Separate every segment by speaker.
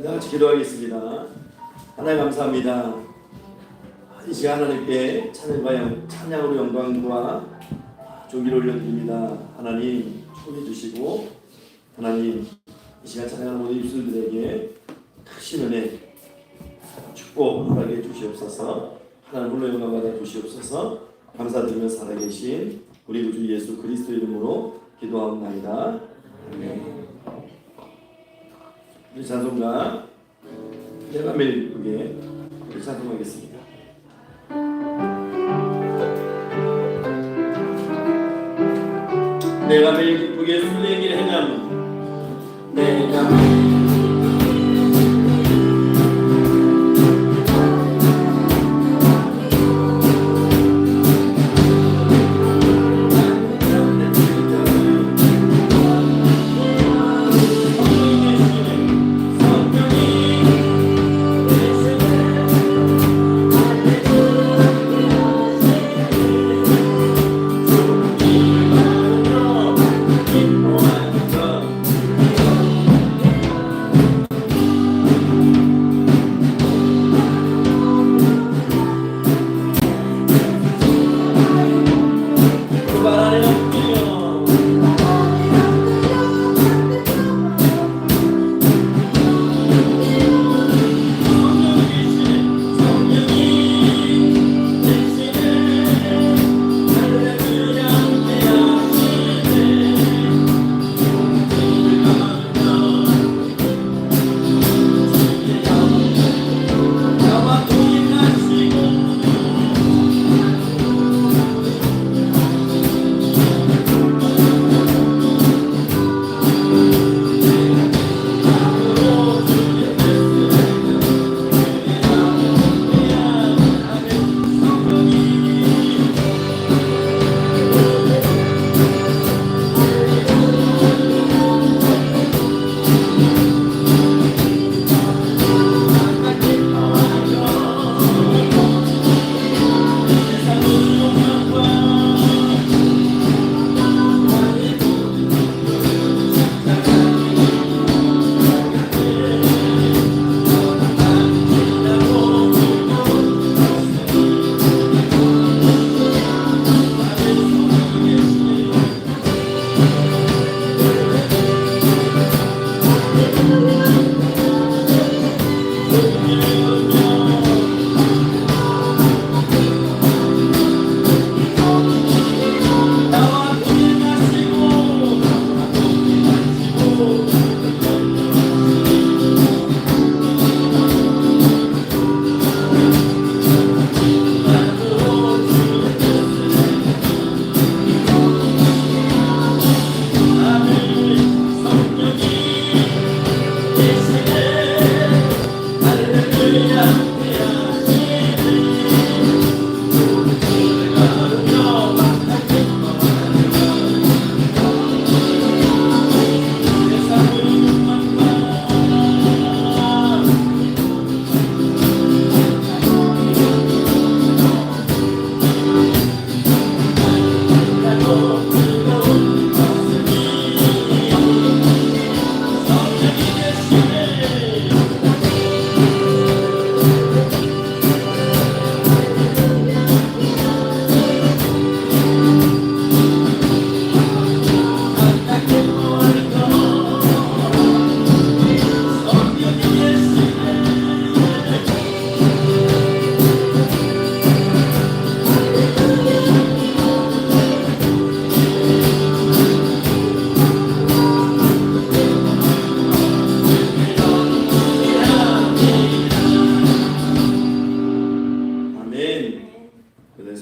Speaker 1: 다 같이 기도하겠습니다. 하나님 감사합니다. 이 시간 하나님께 찬양으로 영광과 존귀를 올려드립니다. 하나님 축복해 주시고 하나님 이 시간 찬양하는 모든 입술들에게 크신 은혜 축복 허락해 주시옵소서. 하나님 홀로 영광 받아 주시옵소서. 감사드리며 살아계신 우리 주 예수 그리스도 이름으로 기도하옵나이다. 아멘. 우리 찬송가 내가 매일 기쁘게 우리 찬송하겠습니다. 내가 매일 기쁘게 순례의 길 행함은 내가 매일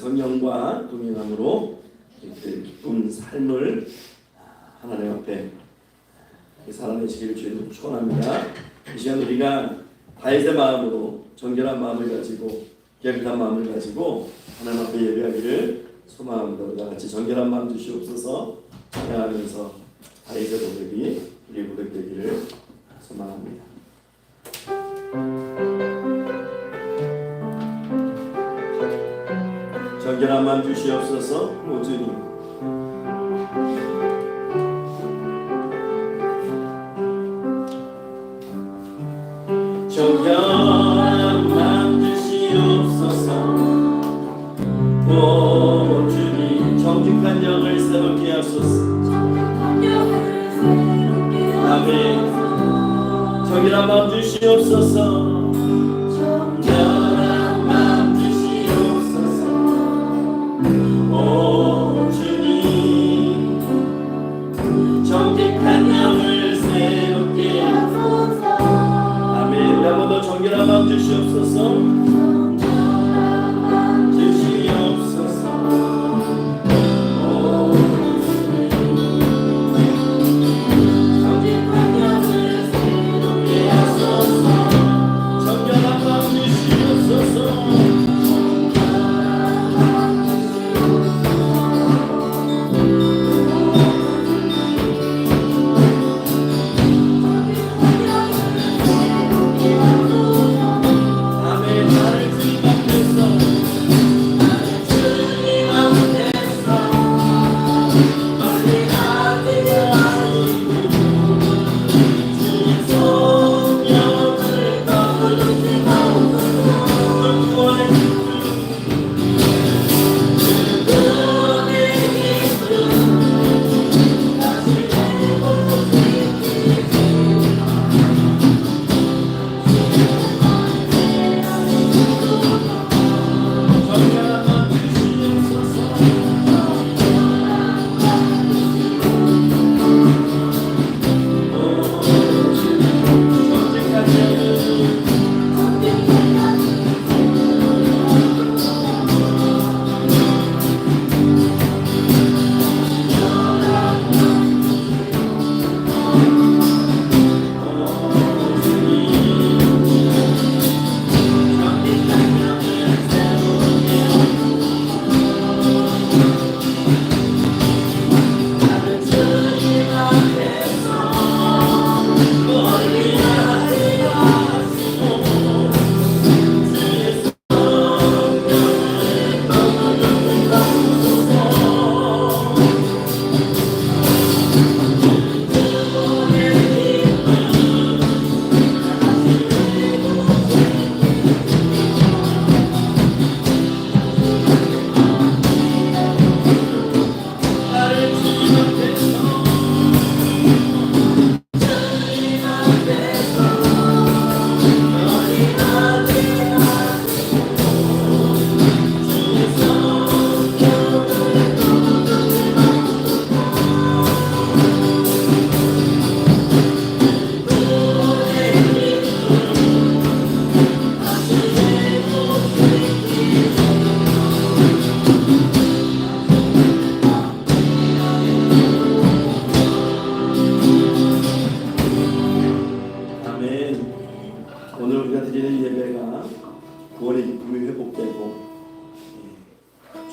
Speaker 1: 성령과 동행함으로 기쁜 삶을 하나님 앞에 살아내시기를 주님 축원합니다. 이 시간 우리가 다윗의 마음으로 정결한 마음을 가지고 깨끗한 마음을 가지고 하나님 앞에 예배하기를 소망합니다. 우리 다 같이 정결한 마음 주시옵소서 찬양하면서 다윗의 고백이 우리 고백되기를 소망합니다. 정결한 마음 주시옵소서. 모주님 정결한 맘 주시옵소서. 오 주님, 정직한 영을 새롭게 하소서. 아멘. 정결한 맘 주시옵소서. 정결한 맘 주시옵소서. 오 주님, 정직한 영을 새롭게 하소서. 아멘. 우리 한 번 더 정결한 맘 주시옵소서.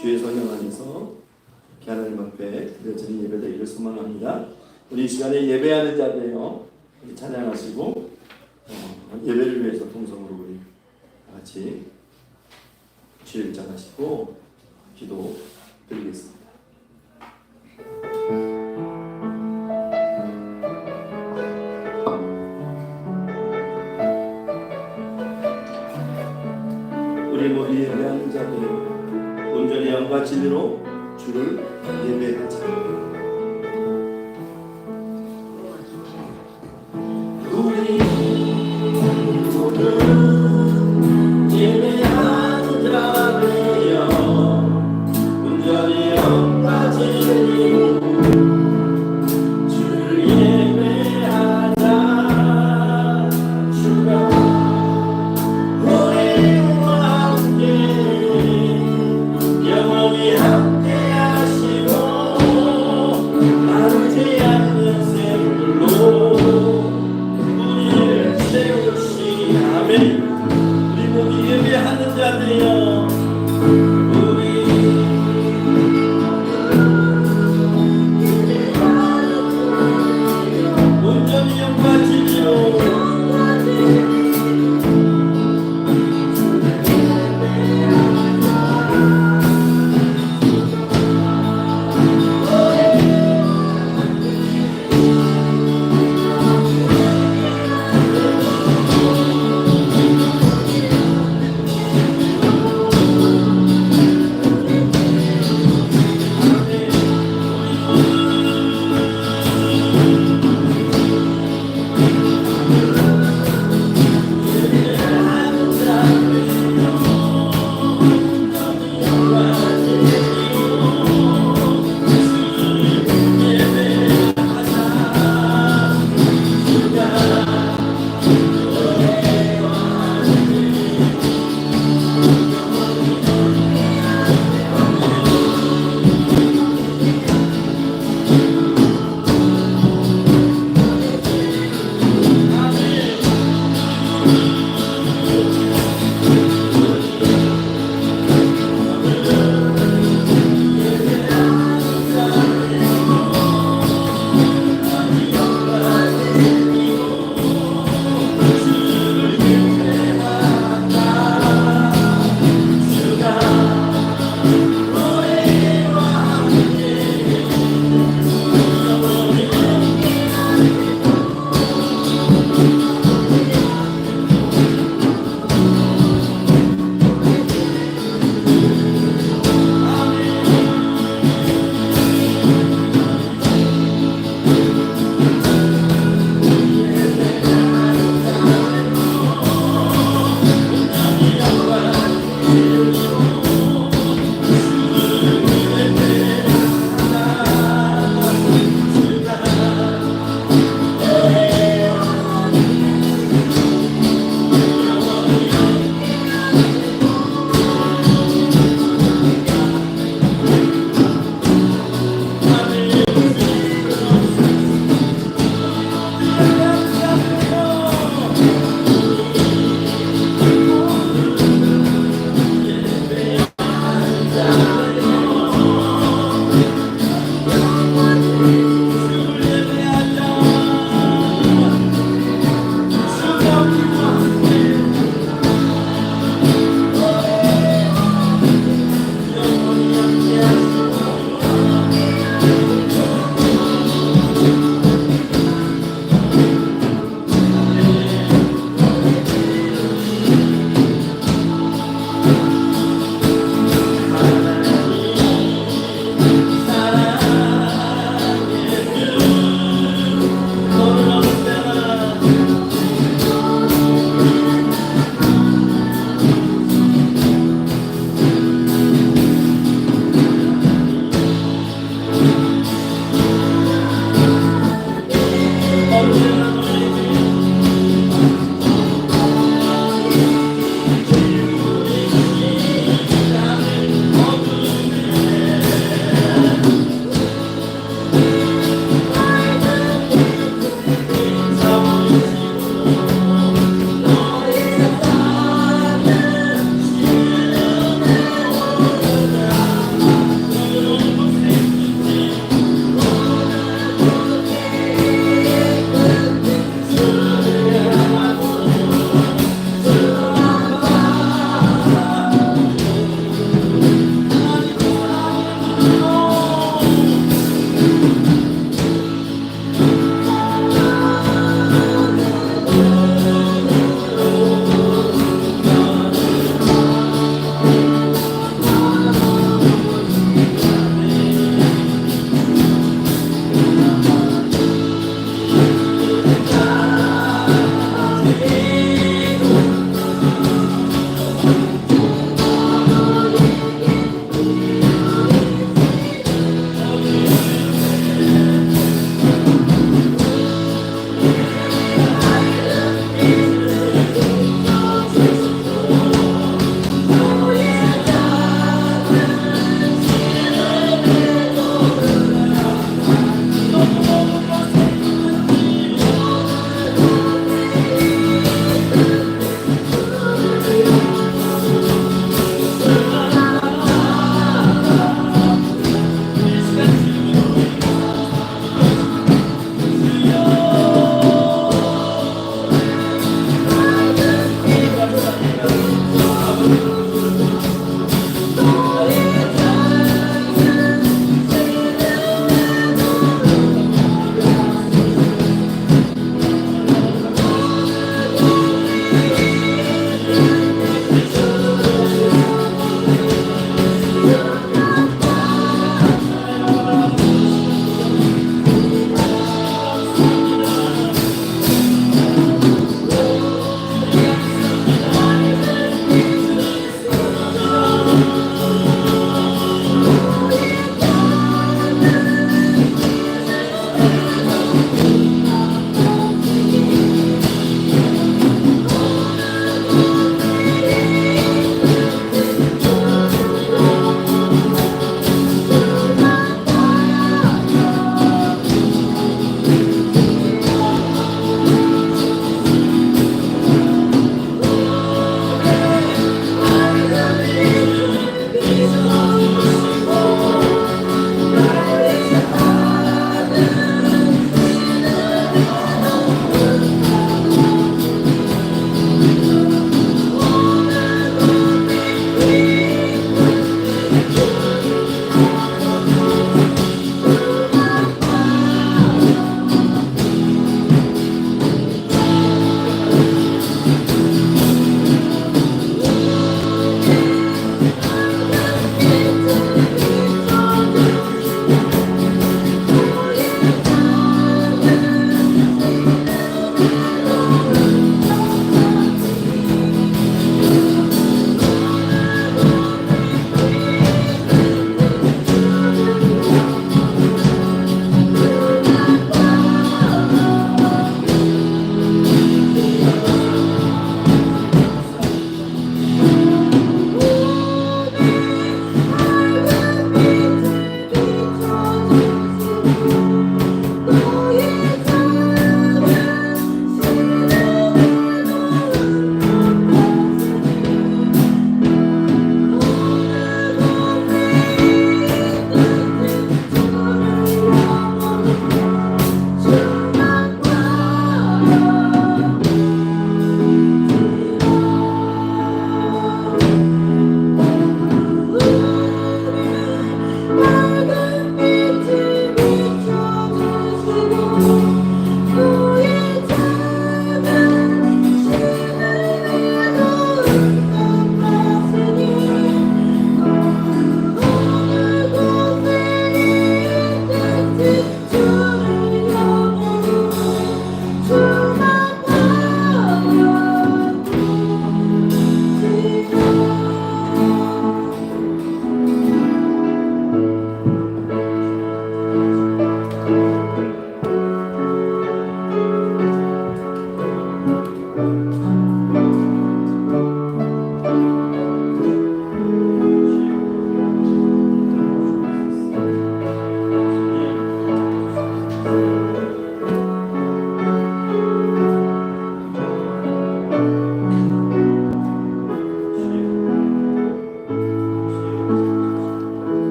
Speaker 1: 주의 성령 안에서 하나님 앞에 드려지는 예배 되기를 소망합니다. 우리 이 시간에 예배하는 자들이요, 찬양하시고 예배를 위해서 통성으로 우리 같이 주의 일장하시고 기도 드리겠습니다. 우리 모두 예배하는 자들 온전히 영과 진리로 주를 예배하자. 우리 모두 예배하는 자들이여 온전히 영과 진리로 주를 예배하자. 주가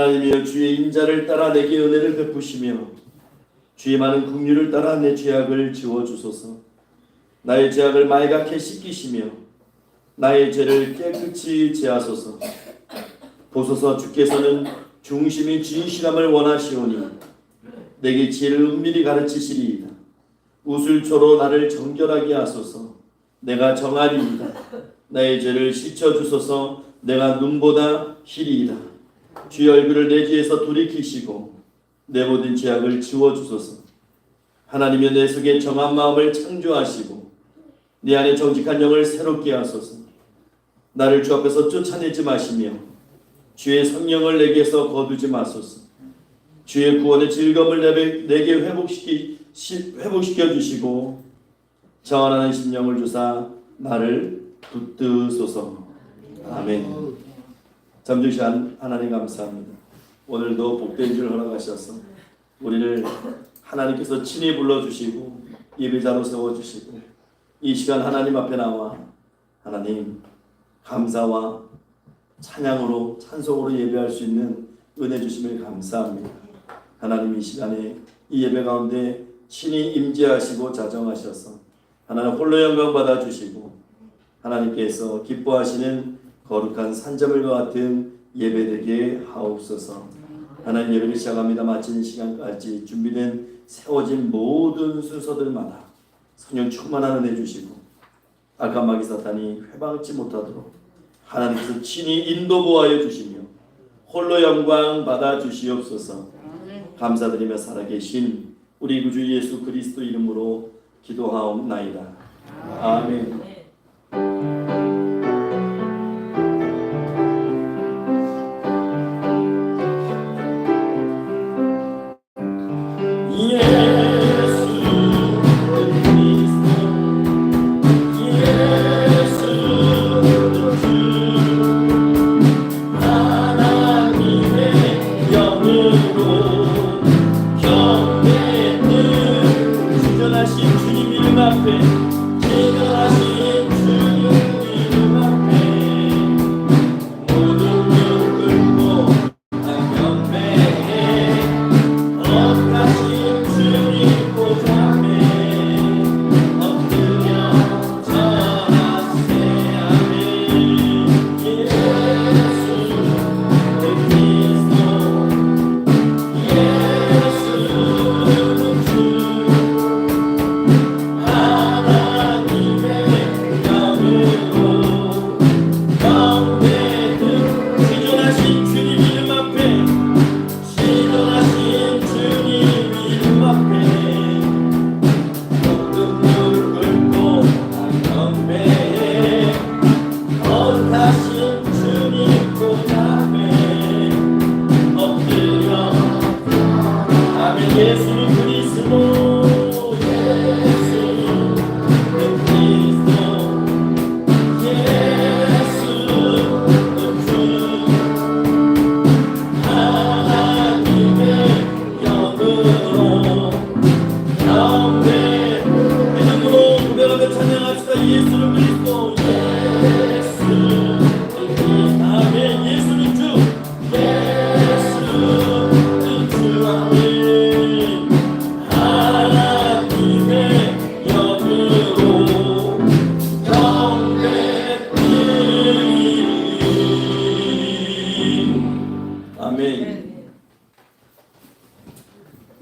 Speaker 1: 하나님이여 주의 인자를 따라 내게 은혜를 베푸시며 주의 많은 긍휼을 따라 내 죄악을 지워주소서. 나의 죄악을 말갛게 씻기시며 나의 죄를 깨끗이 제하소서. 보소서 주께서는 중심이 진실함을 원하시오니 내게 지혜를 은밀히 가르치시리이다. 우슬초로 나를 정결하게 하소서. 내가 정하리이다. 나의 죄를 씻어주소서. 내가 눈보다 희리이다. 주의 얼굴을 내 뒤에서 돌이키시고 내 모든 죄악을 지워주소서. 하나님여 내 속에 정한 마음을 창조하시고 내 안에 정직한 영을 새롭게 하소서. 나를 주 앞에서 쫓아내지 마시며 주의 성령을 내게서 거두지 마소서. 주의 구원의 즐거움을 내게 회복시켜 주시고 정언하는 심령을 주사 나를 붙드소서. 아멘. 잠시 하나님 감사합니다. 오늘도 복된 줄 허락하셔서 우리를 하나님께서 친히 불러주시고 예배자로 세워주시고 이 시간 하나님 앞에 나와 하나님 감사와 찬양으로 찬송으로 예배할 수 있는 은혜 주심을 감사합니다. 하나님 이 시간에 이 예배 가운데 친히 임재하시고 자정하셔서 하나님 홀로 영광 받아주시고 하나님께서 기뻐하시는 거룩한 산자물과 같은 예배되게 하옵소서. 하나님 예배를 시작합니다. 마치는 시간까지 준비된 세워진 모든 순서들마다 성령 충만한 은혜 주시고 악한 마귀 사탄이 회방치 못하도록 하나님께서 친히 인도 보하여 주시며 홀로 영광 받아 주시옵소서. 감사드리며 살아계신 우리 구주 예수 그리스도 이름으로 기도하옵나이다. 아멘.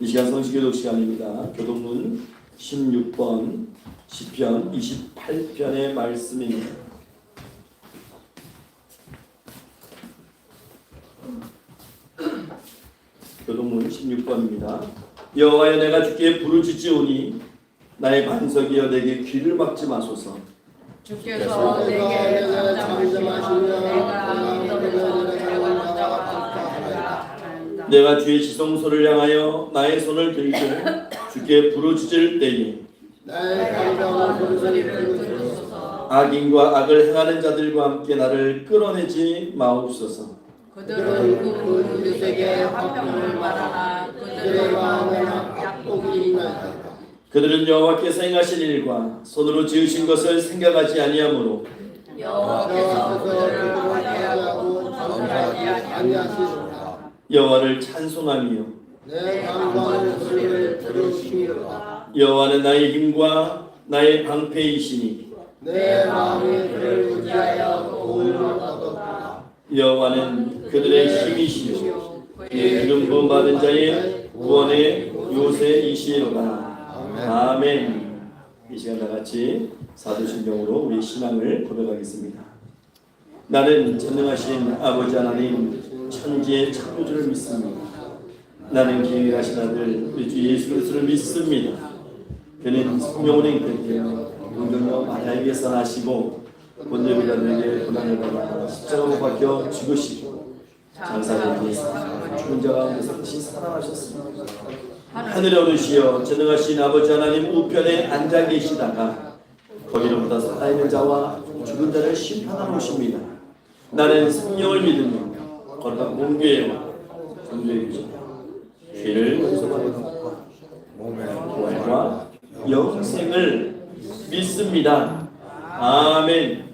Speaker 1: 이 시간 성시교독 시간입니다. 교독문 16번 시편 28편의 말씀입니다. 교독문 16번입니다. 여호와여 내가 주께 부르짖으오니 나의 반석이여 내게 귀를 막지 마소서.
Speaker 2: 주께서 내게 잠잠하시며
Speaker 1: 내가 주의 지성소를 향하여 나의 손을 들고 주께 부르짖을 때에
Speaker 2: 나의 간절한 소리를 들으소서.
Speaker 1: 악인과 악을 행하는 자들과 함께 나를 끌어내지 마옵소서.
Speaker 2: 그들은 그 유색의 화평을 말하나 그들의 마음에는 약복이 있나이다.
Speaker 1: 그들은 여호와께서 행하신 일과 손으로 지으신 것을 생각하지 아니하므로
Speaker 2: 여호와께서 그들을 화해하고 건설하지 아니하시리라.
Speaker 1: 여호와를 찬송하며
Speaker 2: 내 강구하는 소리를 들으시리로다.
Speaker 1: 여호와는 나의 힘과 나의 방패이시니
Speaker 2: 내 마음이 그를 의지하여 도움을 얻었다.
Speaker 1: 여호와는 그들의 힘이시요 그의 기름 부음 받은 자의 구원의 요새이시로다. 아멘. 이 시간 다 같이 사도신경으로 우리 신앙을 고백하겠습니다. 나는 전능하신 아버지 하나님 천지의 창조주를 믿습니다. 나는 기행하신 아들 우리 주 예수 그리스도를 믿습니다. 그는 성령으로 잉태되어 동정녀 마리아에게서 나시고 본래 유다들에게 고난을 받아 십자가로 박혀 죽으시고 장사된 뒤에서 죽은 자 가운데서 다시 살아나셨습니다. 하늘에 오르시어 전능하신 아버지 하나님 우편에 앉아 계시다가 거기로부터 살아있는 자와 죽은 자를 심판하러 오십니다. 나는 성령을 믿으며 거룩한 공교회와 성도의 교제와 죄를 용서받고 부활과 영생을 믿습니다. 아멘.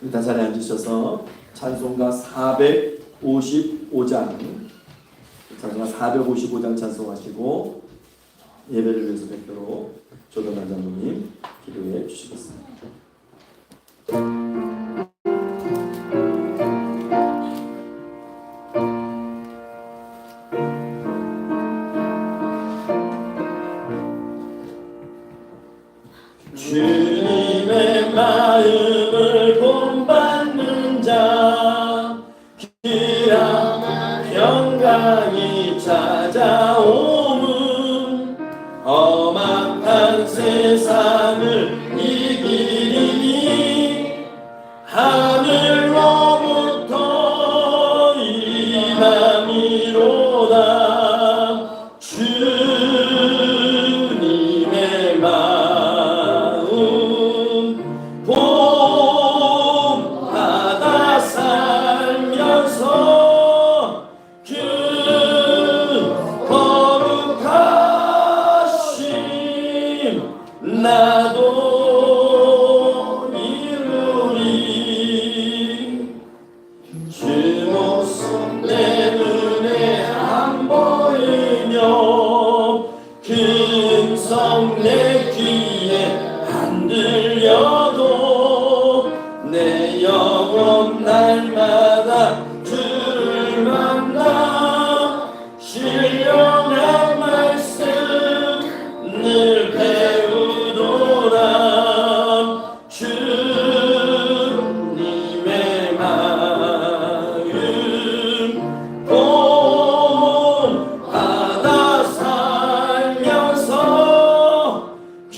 Speaker 1: 일단 자리에 앉으셔서 찬송가 455장 찬송하시고 예배를 위해서 백도로 조동관 장로님 기도해 주시겠습니다. 주님의 마음을 본받는 자 귀한 평강이 찾아오는 험악한 세상을 이기리니 하늘로부터 임함이로다. 주님의 마음 본받아 살면서 그 거룩하심 나도 이루리. 주 모습 내 눈에 안 보이며 그 음성 내 귀에 안 들려도 내 영혼 날마다 주를 만나 신령한 말씀 늘 배우도다. 주님의 마음 본받아 살면서 그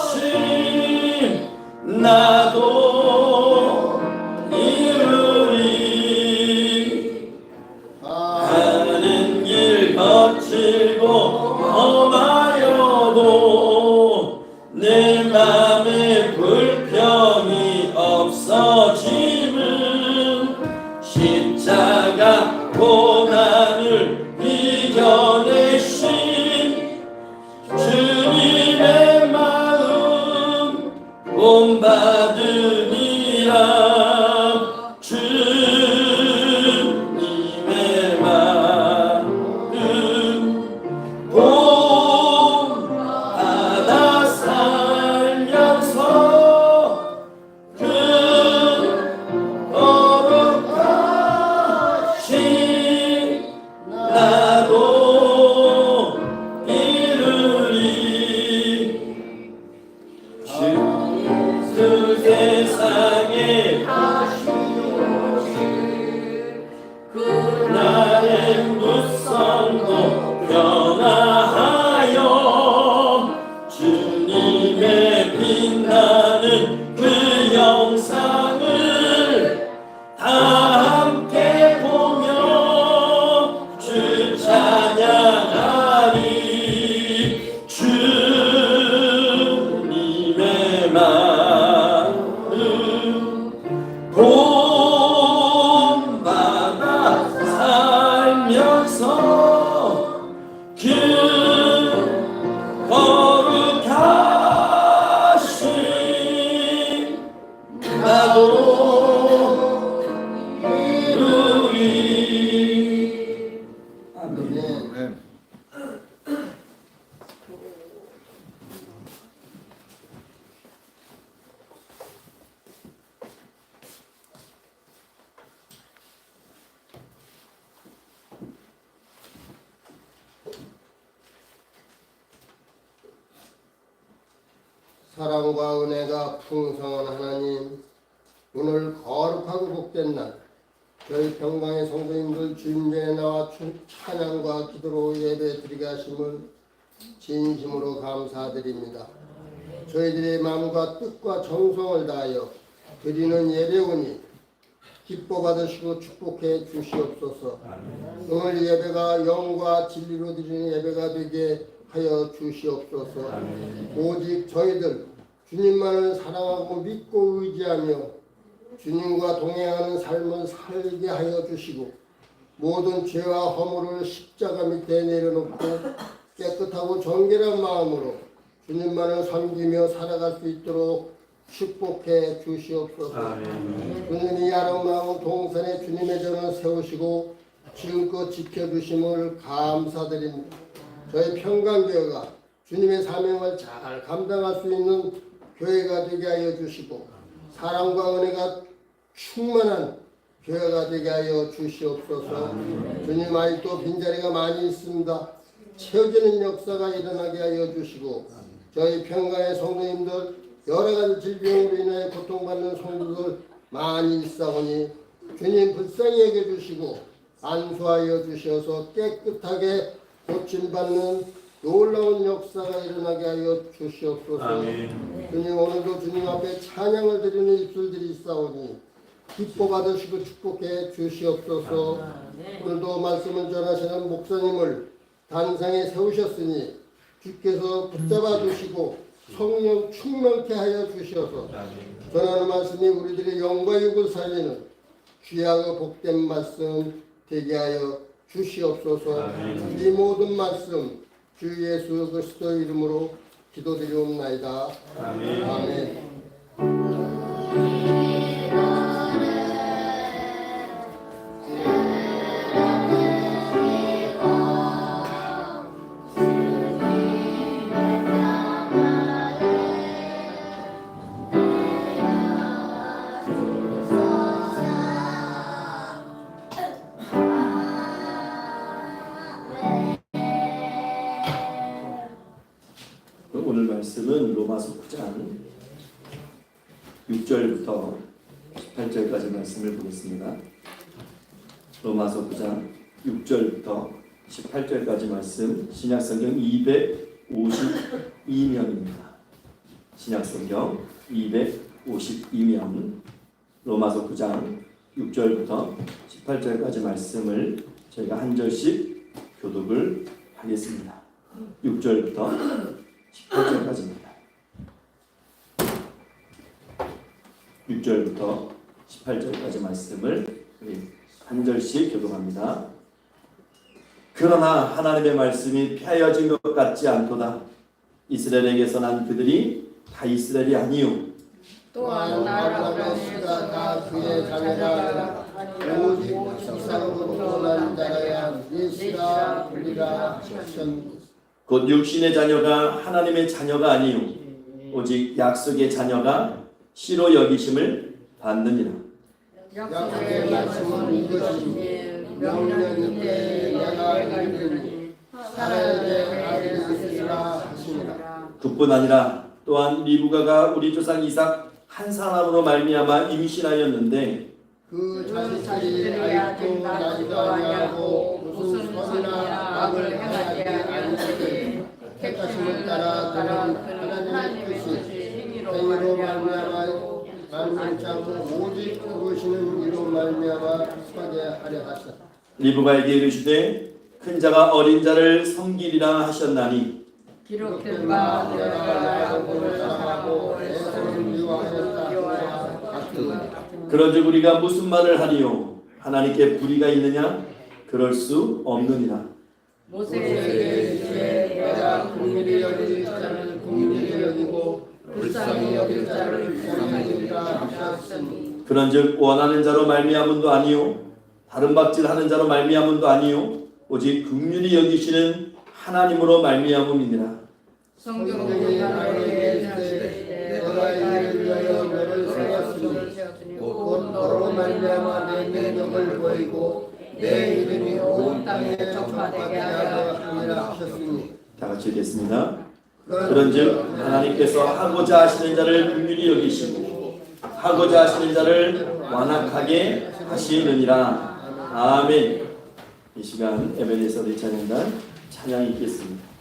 Speaker 1: 거룩하심 나도 이루리. 하는 길 거칠고 험하여도 내 맘에 불평이 없어짐은 십자가 고난을 이겨내신 주님의 마음 본받으니라. 주님의 마음 본받아 살면서 그 거룩하신 나도 이루리. 주 세상에 나의 무성도 변화하여 주님의 빛나는 그 영상을 다 함께 보며 주 찬양하리. 주님의 마음 본받아 살면서 그 거룩하심 나도
Speaker 3: 사랑과 은혜가 풍성한 하나님, 오늘 거룩하고 복된 날, 저희 평강의 성도님들 주임전에 나와 찬양과 기도로 예배 드리게 하심을 진심으로 감사드립니다. 저희들의 마음과 뜻과 정성을 다하여 드리는 예배오니 기뻐 받으시고 축복해 주시옵소서. 오늘 예배가 영과 진리로 드리는 예배가 되게 하여 주시옵소서. 오직 저희들 주님만을 사랑하고 믿고 의지하며 주님과 동행하는 삶을 살게 하여 주시고 모든 죄와 허물을 십자가 밑에 내려놓고 깨끗하고 정결한 마음으로 주님만을 섬기며 살아갈 수 있도록 축복해 주시옵소서. 주님이 아름다운 동산에 주님의 전을 세우시고 지금껏 지켜주심을 감사드립니다. 저희 평강교회가 주님의 사명을 잘 감당할 수 있는 교회가 되게 하여 주시고 사랑과 은혜가 충만한 교회가 되게 하여 주시옵소서. 주님, 아직도 빈자리가 많이 있습니다. 채워지는 역사가 일어나게 하여 주시고 저희 평강의 성도님들 여러 가지 질병으로 인해 고통받는 성도들 많이 있사오니 주님 불쌍히 여겨주시고 안수하여 주셔서 깨끗하게 고침받는 놀라운 역사가 일어나게 하여 주시옵소서. 아멘. 주님, 오늘도 주님 앞에 찬양을 드리는 입술들이 있사오니 기뻐 받으시고 축복해 주시옵소서. 오늘도 말씀을 전하시는 목사님을 단상에 세우셨으니 주께서 붙잡아 주시고 성령 충만케 하여 주셔서 전하는 말씀이 우리들의 영과 육을 살리는 귀하고 복된 말씀 되게 하여 주시옵소서. 이 모든 말씀 주 예수 그리스도 이름으로 기도드리옵나이다. 아멘. 아멘.
Speaker 1: 오늘 말씀은 로마서 9장 6절부터 18절까지 말씀을 보겠습니다. 로마서 9장 6절부터 18절까지 말씀, 신약성경 252면입니다. 신약성경 252면, 로마서 9장 6절부터 18절까지 말씀을 저희가 한 절씩 교독을 하겠습니다. 6절부터 18절까지입니다. 6절부터 18절까지 말씀을 한 절씩 교독합니다. 그러나 하나님의 말씀이 폐하여진 것 같지 않도다. 이스라엘에게서 난 그들이 다 이스라엘이 아니요
Speaker 2: 또한 아브라함과 다 그의 자녀라. 오직 식상으로 난 자라야 예시라 불리라 하셨습니다.
Speaker 1: 곧 육신의 자녀가 하나님의 자녀가 아니요 오직 약속의 자녀가 씨로 여기심을 받느니라.
Speaker 2: 약속의 말씀은 이것이니 명령이 때 내가 이르니 살아야 될 아들이 있으리라 하시니라.
Speaker 1: 그뿐 아니라 또한 리브가가 우리 조상 이삭 한 사람으로 말미암아 임신하였는데
Speaker 2: 그 자식들이 아직도 나지도 아니하고 무슨 선이나 악을 행하지 아니하되 택하심을 따라 그는 하나님의 뜻이 행위로 말미암아 만민창고 오직 그것이는 이로 말미암아 하게 하려 하셨다.
Speaker 1: 리브가에게 이르시되 큰 자가 어린 자를 섬기리라 하셨나니
Speaker 2: 기록된 바 내가 야곱을 사랑하고 에서를 미워하였다.
Speaker 1: 그런즉 우리가 무슨 말을 하리요? 하나님께 불의가 있느냐? 그럴 수 없느니라.
Speaker 2: 모세에게 이르시되 내가 긍휼히 여길 자를 긍휼히 여기고 불쌍히 여길 자를 불쌍히 여기라 하셨으니
Speaker 1: 그런즉 원하는 자로 말미암음도 아니요 다른 박질하는 자로 말미암음도 아니요 오직 긍휼히 여기시는 하나님으로 말미암음이니라.
Speaker 2: 성경에 나에게 이르시되 내가 이를 위하여 너를 세웠으니 곧 너로 말미암아 내 능력을 보이고 내 이름이 온 땅에 전파되게 하려 함이라 하셨으니.
Speaker 1: 다 같이 읽겠습니다. 그런즉 하나님께서 하고자 하시는 자를 긍휼히 여기시고 하고자 하시는 자를 완악하게 하시느니라. 아멘. 이 시간 에베네서 대찬양단 찬양 있겠습니다.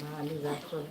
Speaker 2: 많이 났어.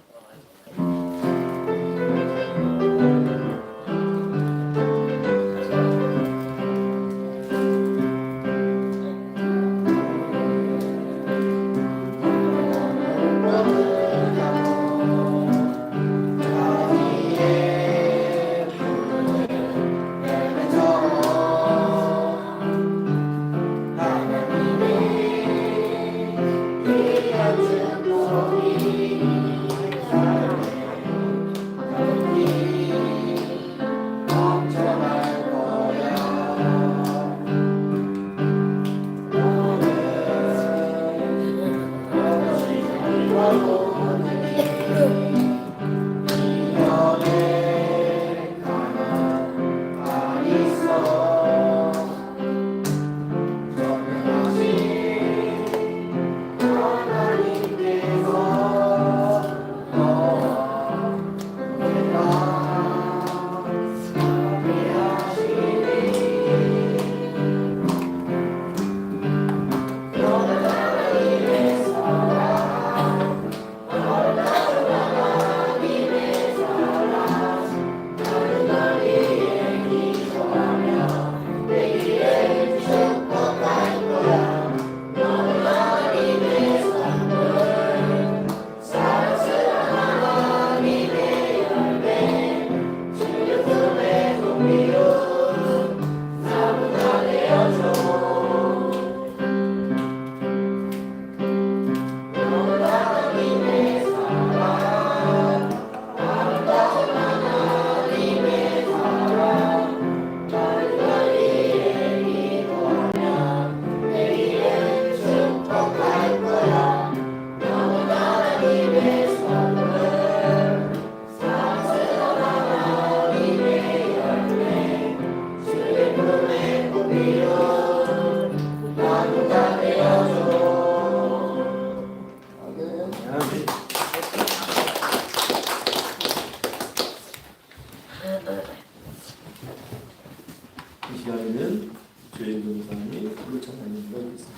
Speaker 1: 이 시간에는 주의 동상이 불을 찬양하는 가 있습니다.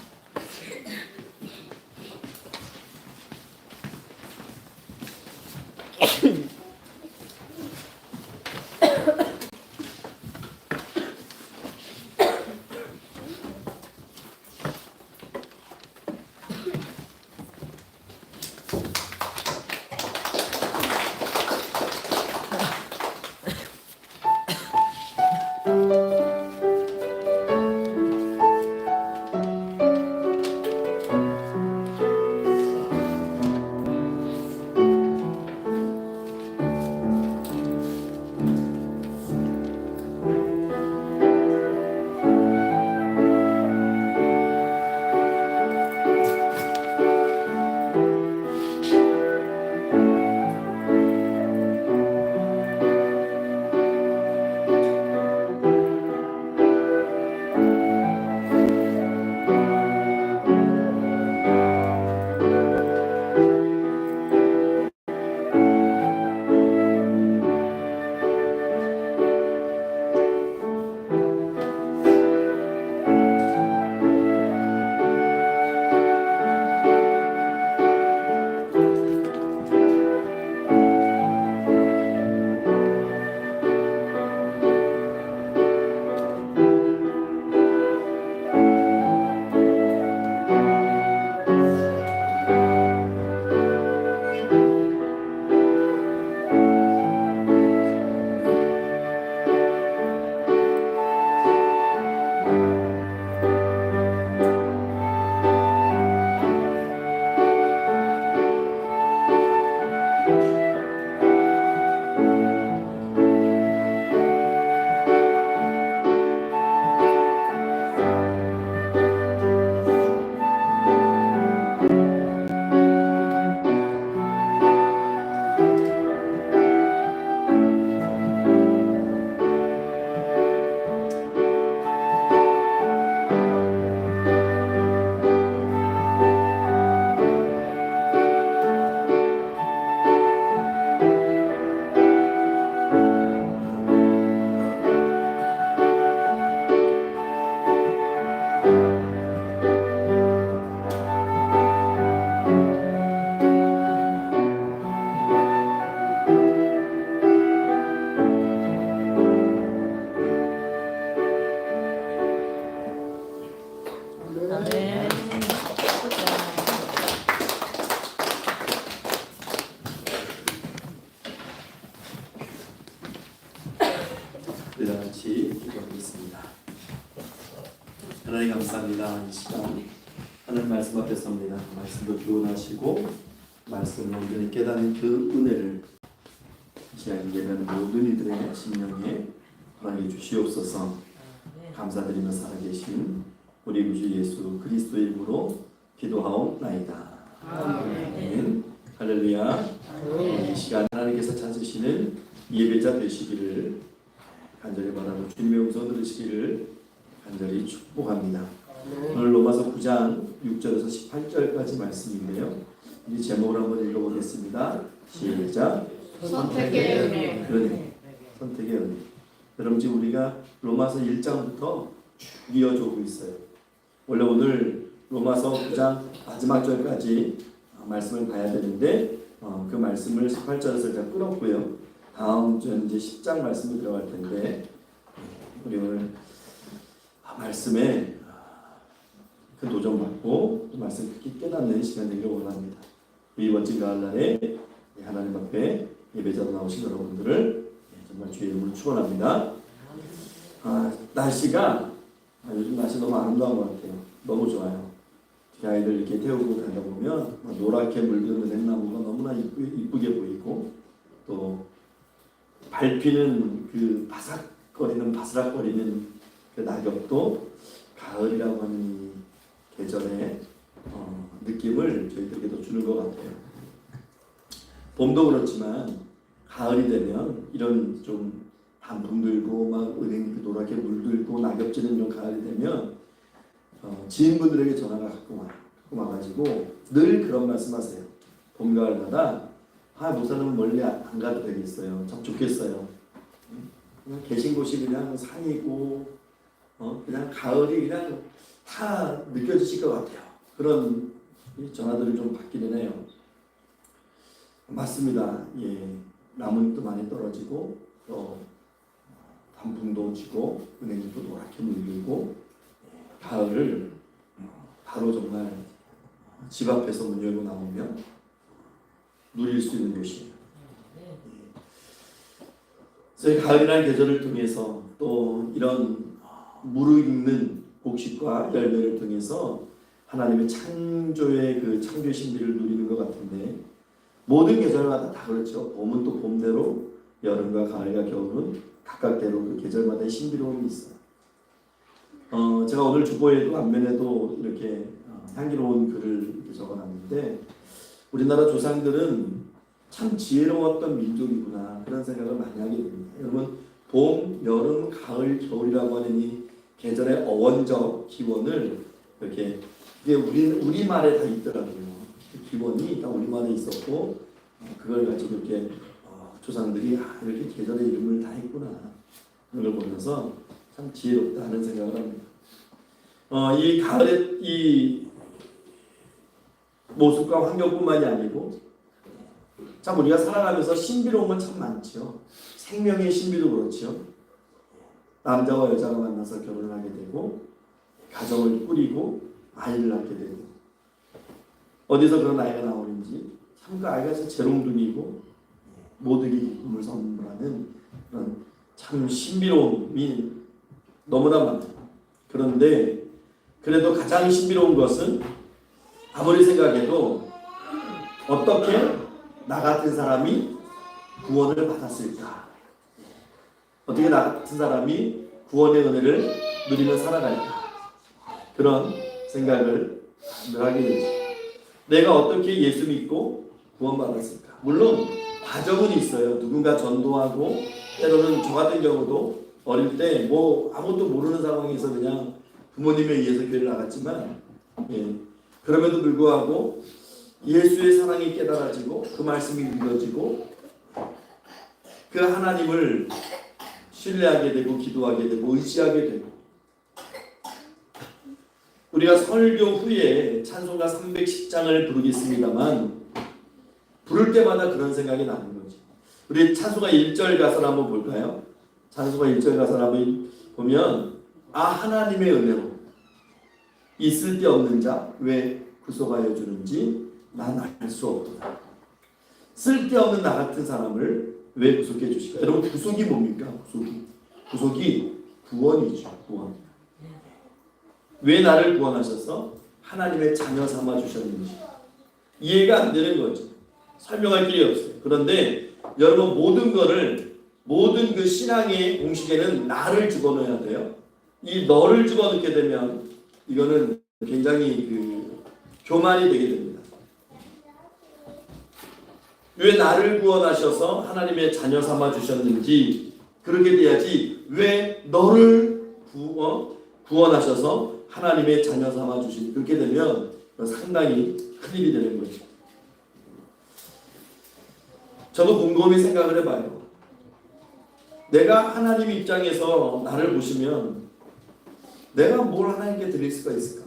Speaker 1: 기도하겠습니다. 하나님 감사합니다. 이 시간 하나님 말씀 앞에 섭니다. 말씀도 교훈하시고 말씀을 온전히 깨닫는 그 은혜를 시간 예배하는 모든 이들의 심령에 허락해 주시옵소서. 감사드리며 살아계신 우리 구주 예수 그리스도의 이름으로 기도하옵나이다. 아멘. 할렐루야. 이 시간 하나님께서 찾으시는 예배자 되시기를 간절히 바라고 주님의 음성 들으시기를 간절히 축복합니다. 오늘 로마서 9장 6절에서 18절까지 말씀인데요. 이 제목을 한번 읽어보겠습니다. 시작.
Speaker 2: 선택의 은혜.
Speaker 1: 은혜. 선택의 은혜. 여러분 지금 우리가 로마서 1장부터 쭉 이어져 오고 있어요. 원래 오늘 로마서 9장 마지막 절까지 말씀을 봐야 되는데 그 말씀을 18절에서 제가 끊었고요. 다음 주는 이제 10장 말씀이 들어갈 텐데 우리 오늘 말씀에 그 도전받고 말씀 깊이 깨닫는 시간 되기를 원합니다. 이 멋진 가을날에 하나님 앞에 예배자로 나오신 여러분들을 정말 주의 이름으로 축원합니다. 날씨가 요즘 날씨 너무 아름다운 것 같아요. 너무 좋아요. 아이들 이렇게 태우고 가다 보면 노랗게 물드는 앵나무가 너무나 이쁘게 보이고 또 밟히는 그 바스락거리는 그 낙엽도 가을이라고 하는 이 계절의 느낌을 저희들에게도 주는 것 같아요. 봄도 그렇지만 가을이 되면 이런 좀 단풍 들고 막 은행 노랗게 물들고 낙엽지는 이런 가을이 되면 지인분들에게 전화가 가끔 와가지고 늘 그런 말씀하세요. 봄 가을마다 목사님은 멀리 안 가도 되겠어요. 참 좋겠어요. 그냥 계신 곳이 그냥 산이고 그냥 가을이 그냥 다 느껴지실 것 같아요. 그런 전화들을 좀 받기는 해요. 맞습니다. 예, 나뭇잎도 많이 떨어지고 또 단풍도 지고 은행잎도 노랗게 물들고 가을을 바로 정말 집 앞에서 문 열고 나오면 누릴 수 있는 곳이에요. 그래서 가을이라는 계절을 통해서 또 이런 무르익는 곡식과 열매를 통해서 하나님의 창조의 그 창조의 신비를 누리는 것 같은데 모든 계절마다 다 그렇죠. 봄은 또 봄대로 여름과 가을과 겨울은 각각대로 그 계절마다의 신비로움이 있어요. 제가 오늘 주보에도 앞면에도 이렇게 향기로운 글을 이렇게 적어놨는데 우리나라 조상들은 참 지혜로웠던 민족이구나 그런 생각을 많이 하게 됩니다. 여러분 봄, 여름, 가을, 겨울이라고 하는 이 계절의 어원적 기원을 이렇게 이게 우리말에 다 있더라고요. 그 기원이 다 우리말에 있었고 그걸 가지고 이렇게 조상들이 이렇게 계절의 이름을 다 했구나 그런 걸 보면서 참 지혜롭다 하는 생각을 합니다. 이 가을의 이 모습과 환경뿐만이 아니고 참 우리가 살아가면서 신비로운 건 참 많죠. 생명의 신비도 그렇죠. 남자와 여자가 만나서 결혼을 하게 되고 가정을 꾸리고 아이를 낳게 되고 어디서 그런 아이가 나오는지 참 그 아이가 재롱둥이고 모두에게 기쁨을 선물하는 그런 참 신비로움이 너무나 많아요. 그런데 그래도 가장 신비로운 것은 아무리 생각해도 어떻게 나 같은 사람이 구원을 받았을까? 어떻게 나 같은 사람이 구원의 은혜를 누리며 살아갈까? 그런 생각을 늘 하게 되죠. 내가 어떻게 예수 믿고 구원받았을까? 물론 과정은 있어요. 누군가 전도하고 때로는 저 같은 경우도 어릴 때 아무것도 모르는 상황에서 그냥 부모님에 의해서 교회를 나갔지만 그럼에도 불구하고 예수의 사랑이 깨달아지고 그 말씀이 믿어지고 그 하나님을 신뢰하게 되고 기도하게 되고 의지하게 되고 우리가 설교 후에 찬송가 310장을 부르겠습니다만 부를 때마다 그런 생각이 나는 거죠. 우리 찬송가 1절 가사를 한번 볼까요? 찬송가 1절 가사를 한번 보면 하나님의 은혜로 이 쓸데없는 자 왜 구속하여 주는지 난 알 수 없도다. 쓸데없는 나 같은 사람을 왜 구속해 주실까? 여러분 구속이 뭡니까? 구속이 구원이죠. 구원. 왜 나를 구원하셔서 하나님의 자녀 삼아 주셨는지 이해가 안 되는 거죠. 설명할 길이 없어요. 그런데 여러분 모든 그 신앙의 공식에는 나를 집어넣어야 돼요. 이 너를 집어넣게 되면 이거는 굉장히 교만이 되게 됩니다. 왜 나를 구원하셔서 하나님의 자녀 삼아 주셨는지 그렇게 돼야지 왜 너를 구원하셔서 하나님의 자녀 삼아 주신 그렇게 되면 상당히 큰일이 되는 거죠. 저도 곰곰이 생각을 해봐요. 내가 하나님 입장에서 나를 보시면 내가 뭘 하나님께 드릴 수가 있을까?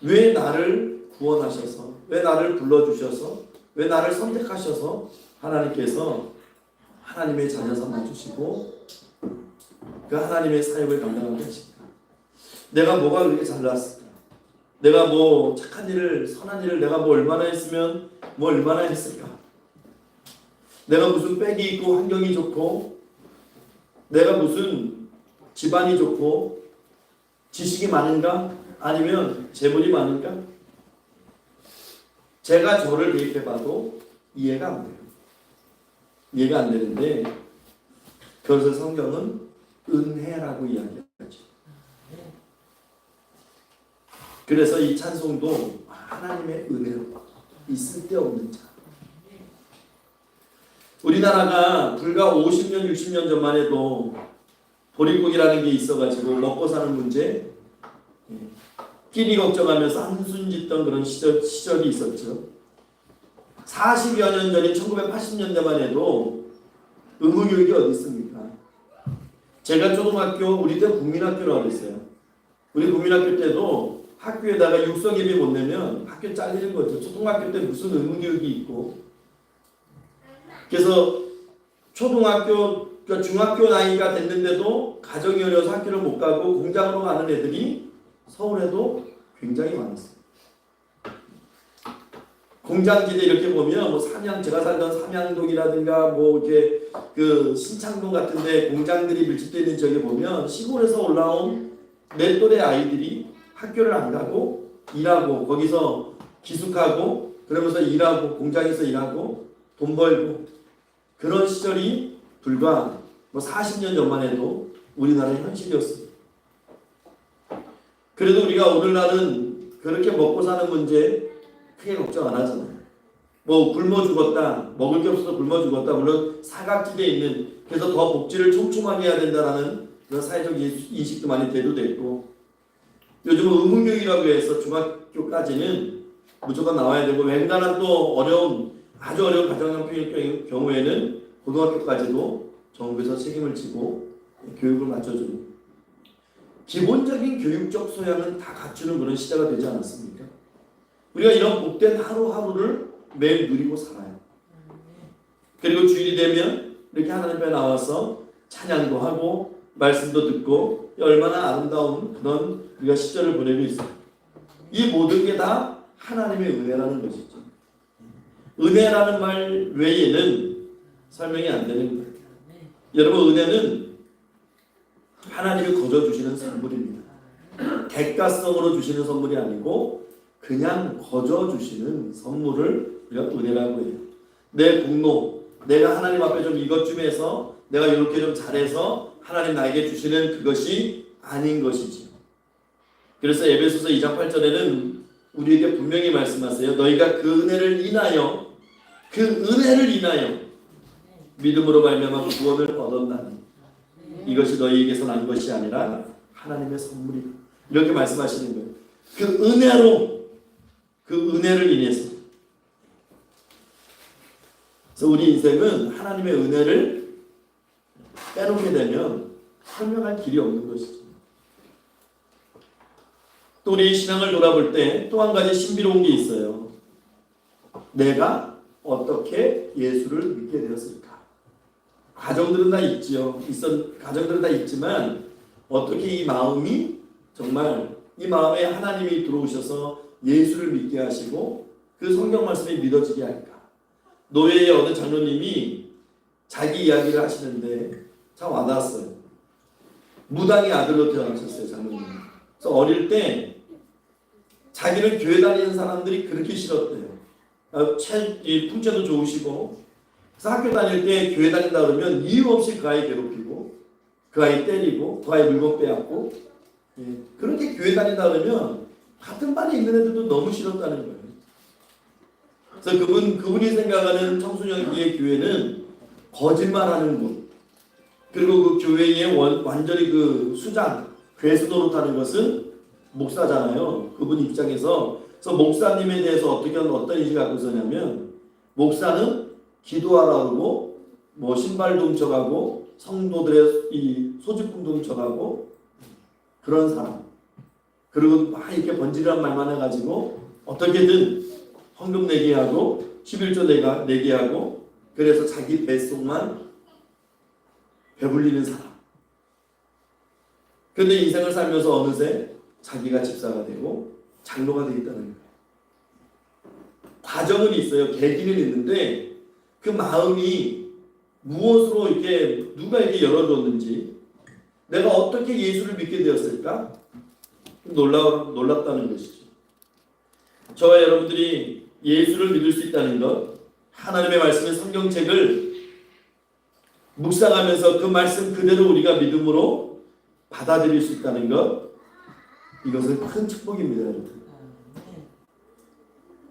Speaker 1: 왜 나를 구원하셔서 왜 나를 불러주셔서 왜 나를 선택하셔서 하나님께서 하나님의 자녀 삼아 주시고 그 하나님의 사역을 감당하게 하실까? 내가 뭐가 그렇게 잘났을까? 내가 뭐 착한 일을 선한 일을 내가 뭐 얼마나 했으면 뭐 얼마나 했을까? 내가 무슨 빽이 있고 환경이 좋고 내가 무슨 집안이 좋고 지식이 많은가? 아니면 재물이 많은가? 제가 저를 대입해봐도 이해가 안 돼요. 이해가 안 되는데 그것을 성경은 은혜라고 이야기하죠. 그래서 이 찬송도 하나님의 은혜로 있을 데 없는 자. 우리나라가 불과 50년, 60년 전만 해도 보릿고기라는 게 있어가지고 먹고 사는 문제 끼리 걱정하면서 한숨 짓던 그런 시절이 있었죠. 40여 년 전인 1980년대만 해도 의무교육이 어디 있습니까? 제가 초등학교 우리 때 국민학교라고 그랬어요. 우리 국민학교 때도 학교에다가 육성 예비 못 내면 학교 잘리는 거죠. 초등학교 때 무슨 의무교육이 있고 그래서 초등학교 중학교 나이가 됐는데도 가정이 어려서 학교를 못 가고 공장으로 가는 애들이 서울에도 굉장히 많았어요. 공장지대 이렇게 보면 뭐 제가 살던 삼양동이라든가 뭐 이렇게 그 신창동 같은데 공장들이 밀집되어 있는 지역에 보면 시골에서 올라온 내 또래 아이들이 학교를 안 가고 일하고 거기서 기숙하고 그러면서 일하고 공장에서 일하고 돈 벌고 그런 시절이 불과 뭐 40년 전만 해도 우리나라의 현실이었습니다. 그래도 우리가 오늘날은 그렇게 먹고 사는 문제 크게 걱정 안 하잖아요. 뭐 굶어 죽었다, 먹을 게 없어서 굶어 죽었다. 물론 사각지대에 있는 그래서 더 복지를 촘촘하게 해야 된다라는 그런 사회적 인식도 많이 대두되어 있고 요즘은 의무교육이라고 해서 중학교까지는 무조건 나와야 되고 웬간한 또 아주 어려운 가정형편일 경우에는 고등학교까지도 정부에서 책임을 지고 교육을 맞춰주는 기본적인 교육적 소양은 다 갖추는 그런 시대가 되지 않았습니까? 우리가 이런 복된 하루하루를 매일 누리고 살아요. 그리고 주일이 되면 이렇게 하나님 앞에 나와서 찬양도 하고 말씀도 듣고 얼마나 아름다운 그런 우리가 시절을 보내고 있어요. 이 모든 게 다 하나님의 은혜라는 것이죠. 은혜라는 말 외에는 설명이 안 되는 거예요. 여러분 은혜는 하나님이 거저 주시는 선물입니다. 대가성으로 주시는 선물이 아니고 그냥 거저 주시는 선물을 우리가 은혜라고 해요. 내 공로, 내가 하나님 앞에 좀 이것 좀 해서 내가 이렇게 좀 잘해서 하나님 나에게 주시는 그것이 아닌 것이지요. 그래서 에베소서 2장 8절에는 우리에게 분명히 말씀하세요. 너희가 그 은혜를 인하여 믿음으로 말미암아 구원을 얻었나니 이것이 너희에게서 난 것이 아니라 하나님의 선물이다. 이렇게 말씀하시는 거예요. 그 은혜를 인해서. 그래서 우리 인생은 하나님의 은혜를 빼놓게 되면 설명할 길이 없는 것이죠. 또 우리 신앙을 돌아볼 때 또 한 가지 신비로운 게 있어요. 내가 어떻게 예수를 믿게 되었을까? 가정들은 다 있지요. 가정들은 다 있지만 어떻게 이 마음이 정말 이 마음에 하나님이 들어오셔서 예수를 믿게 하시고 그 성경 말씀이 믿어지게 할까? 노예의 어느 장로님이 자기 이야기를 하시는데 참 와닿았어요. 무당의 아들로 태어나셨어요, 장로님. 그래서 어릴 때 자기는 교회 다니는 사람들이 그렇게 싫었대요. 풍채도 좋으시고, 그래서 학교 다닐 때 교회 다닌다 그러면 이유 없이 그 아이 괴롭히고, 그 아이 때리고, 그 아이 물건 빼앗고, 그렇게 교회 다닌다 그러면 같은 반에 있는 애들도 너무 싫었다는 거예요. 그래서 그분이 생각하는 청소년기의 교회는 거짓말하는 곳, 그리고 그 교회의 완전히 그 수장, 괴수 노릇하는 것은 목사잖아요. 그분 입장에서. 그래서 목사님에 대해서 어떤 인식을 갖고 있었냐면, 목사는 기도하라 그러고, 뭐 신발도 훔쳐가고, 성도들의 이 소지품도 훔쳐가고, 그런 사람. 그리고 막 이렇게 번지르한 말만 해가지고 어떻게든 헌금 내게 하고 11조 내게 하고, 그래서 자기 뱃속만 배불리는 사람. 그런데 인생을 살면서 어느새 자기가 집사가 되고 장로가 되겠다는 거예요. 과정은 있어요. 계기는 있는데 그 마음이 무엇으로 이렇게 누가 이렇게 열어줬는지, 내가 어떻게 예수를 믿게 되었을까? 놀랍다는 것이죠. 저와 여러분들이 예수를 믿을 수 있다는 것, 하나님의 말씀의 성경책을 묵상하면서 그 말씀 그대로 우리가 믿음으로 받아들일 수 있다는 것, 이것은 큰 축복입니다, 여러분.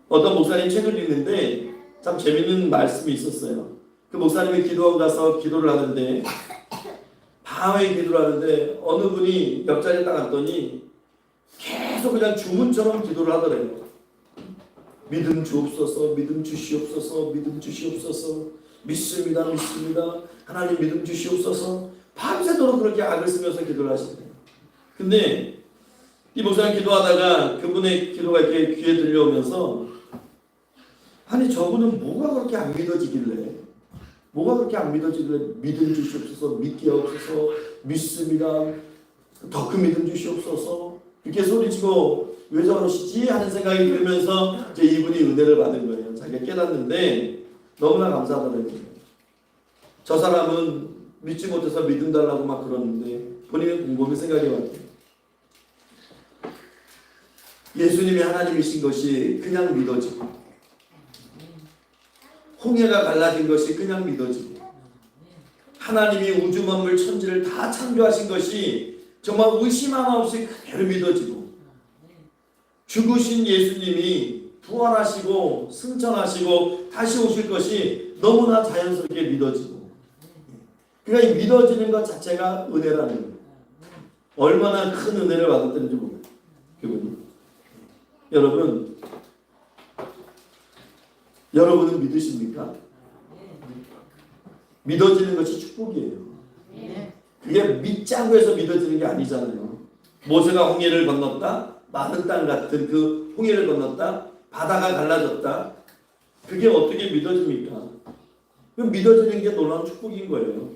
Speaker 1: 어떤 목사님 책을 읽는데 참 재밌는 말씀이 있었어요. 그 목사님이 기도원 가서 기도를 하는데, 밤에 기도를 하는데 어느 분이 옆자리에 딱 앉더니 계속 그냥 주문처럼 기도를 하더래요. 믿음 주옵소서, 믿음 주시옵소서, 믿음 주시옵소서, 믿습니다, 믿습니다, 하나님 믿음 주시옵소서. 밤새도록 그렇게 악을 쓰면서 기도를 하시대요. 근데 이 목사님 기도하다가 그분의 기도가 이렇게 귀에 들려오면서, 아니 저분은 뭐가 그렇게 안 믿어지길래, 믿음 주시옵소서, 믿게 없소서, 믿습니다, 더 큰 믿음 주시옵소서, 이렇게 소리치고 왜 저러시지 하는 생각이 들면서 이제 이분이 은혜를 받은 거예요. 자기가 깨닫는데 너무나 감사하더라고요. 저 사람은 믿지 못해서 믿음 달라고 막 그러는데 본인은 곰곰이 생각해 봤대요. 예수님이 하나님이신 것이 그냥 믿어지고, 홍해가 갈라진 것이 그냥 믿어지고, 하나님이 우주 만물 천지를 다 창조하신 것이 정말 의심 하나 없이 그대로 믿어지고, 죽으신 예수님이 부활하시고 승천하시고 다시 오실 것이 너무나 자연스럽게 믿어지고, 그러니까 이 믿어지는 것 자체가 은혜라는 거예요. 얼마나 큰 은혜를 받았는지 몰라요, 그분이. 여러분은 믿으십니까? 믿어지는 것이 축복이에요. 그게 믿자고 해서 믿어지는 게 아니잖아요. 모세가 홍해를 건넜다, 마른 땅 같은 그 홍해를 건넜다, 바다가 갈라졌다. 그게 어떻게 믿어집니까? 그 믿어지는 게 놀라운 축복인 거예요.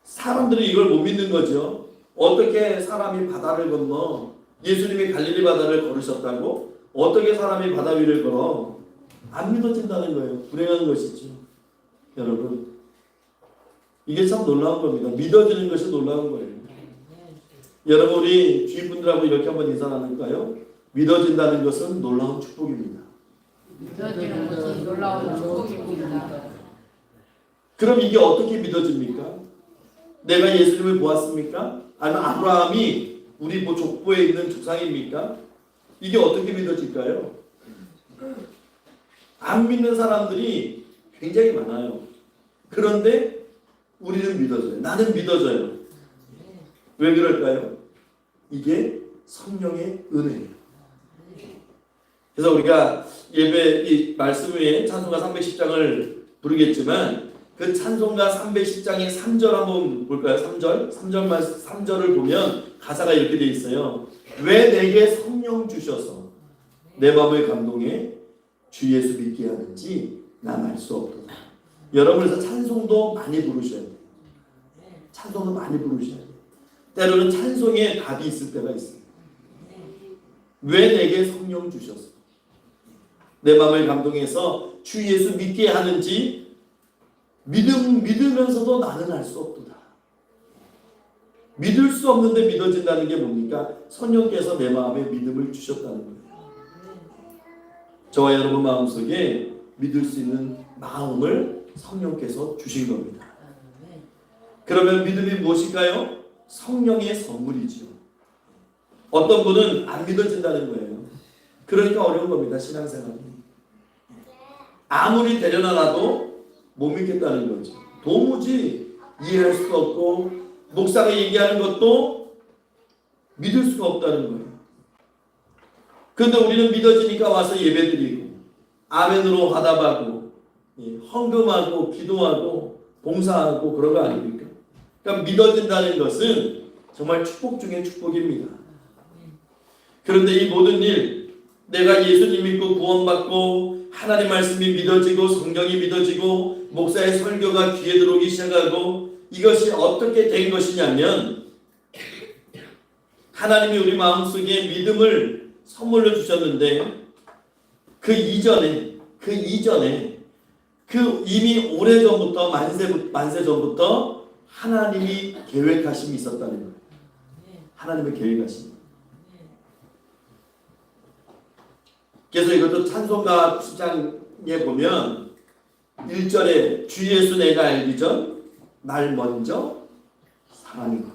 Speaker 1: 사람들이 이걸 못 믿는 거죠. 어떻게 사람이 바다를 건너, 예수님이 갈릴리 바다를 걸으셨다고 어떻게 사람이 바다 위를 걸어? 안 믿어진다는 거예요. 불행한 것이죠. 여러분, 이게 참 놀라운 겁니다. 믿어지는 것이 놀라운 거예요. 여러분, 우리 주위 분들하고 이렇게 한번 인사 나눌까요? 믿어진다는 것은 놀라운 축복입니다.
Speaker 2: 믿어지는 것은 놀라운 축복입니다.
Speaker 1: 그럼 이게 어떻게 믿어집니까? 내가 예수님을 보았습니까? 아니면 아브라함이 우리 족보에 있는 조상입니까? 이게 어떻게 믿어질까요? 안 믿는 사람들이 굉장히 많아요. 그런데 우리는 믿어져요. 나는 믿어져요. 왜 그럴까요? 이게 성령의 은혜예요. 그래서 우리가 예배 이 말씀 위에 찬송가 310장을 부르겠지만, 그 찬송가 310장의 3절 한번 볼까요? 3절을 보면 가사가 이렇게 되어 있어요. 왜 내게 성령 주셔서 내 마음을 감동해 주 예수 믿게 하는지 난 알 수 없도다. 여러분, 그래서 찬송도 많이 부르셔야 돼요. 찬송도 많이 부르셔야 돼요. 때로는 찬송에 답이 있을 때가 있어요. 왜 내게 성령 주셔서 내 마음을 감동해서 주 예수 믿게 하는지 믿으면서도 나는 알 수 없도다. 믿을 수 없는데 믿어진다는 게 뭡니까? 성령께서 내 마음에 믿음을 주셨다는 거예요. 저와 여러분 마음속에 믿을 수 있는 마음을 성령께서 주신 겁니다. 그러면 믿음이 무엇일까요? 성령의 선물이지요. 어떤 분은 안 믿어진다는 거예요. 그러니까 어려운 겁니다. 신앙생활이. 아무리 데려놔도 못 믿겠다는 거죠. 도무지 이해할 수가 없고 목사가 얘기하는 것도 믿을 수가 없다는 거예요. 그런데 우리는 믿어지니까 와서 예배드리고 아멘으로 화답하고 헌금하고 기도하고 봉사하고 그런 거 아닙니까? 그러니까 믿어진다는 것은 정말 축복 중에 축복입니다. 그런데 이 모든 일, 내가 예수님 믿고 구원받고 하나님 말씀이 믿어지고 성경이 믿어지고 목사의 설교가 귀에 들어오기 시작하고 이것이 어떻게 된 것이냐면 하나님이 우리 마음속에 믿음을 선물로 주셨는데 그 이전에 이미 오래전부터 만세 전부터 하나님이 계획하심이 있었다는 거예요. 하나님의 계획하심. 그래서 이것도 찬송가 10장에 보면 1절에 주 예수 내가 알기 전 날 먼저 사랑이고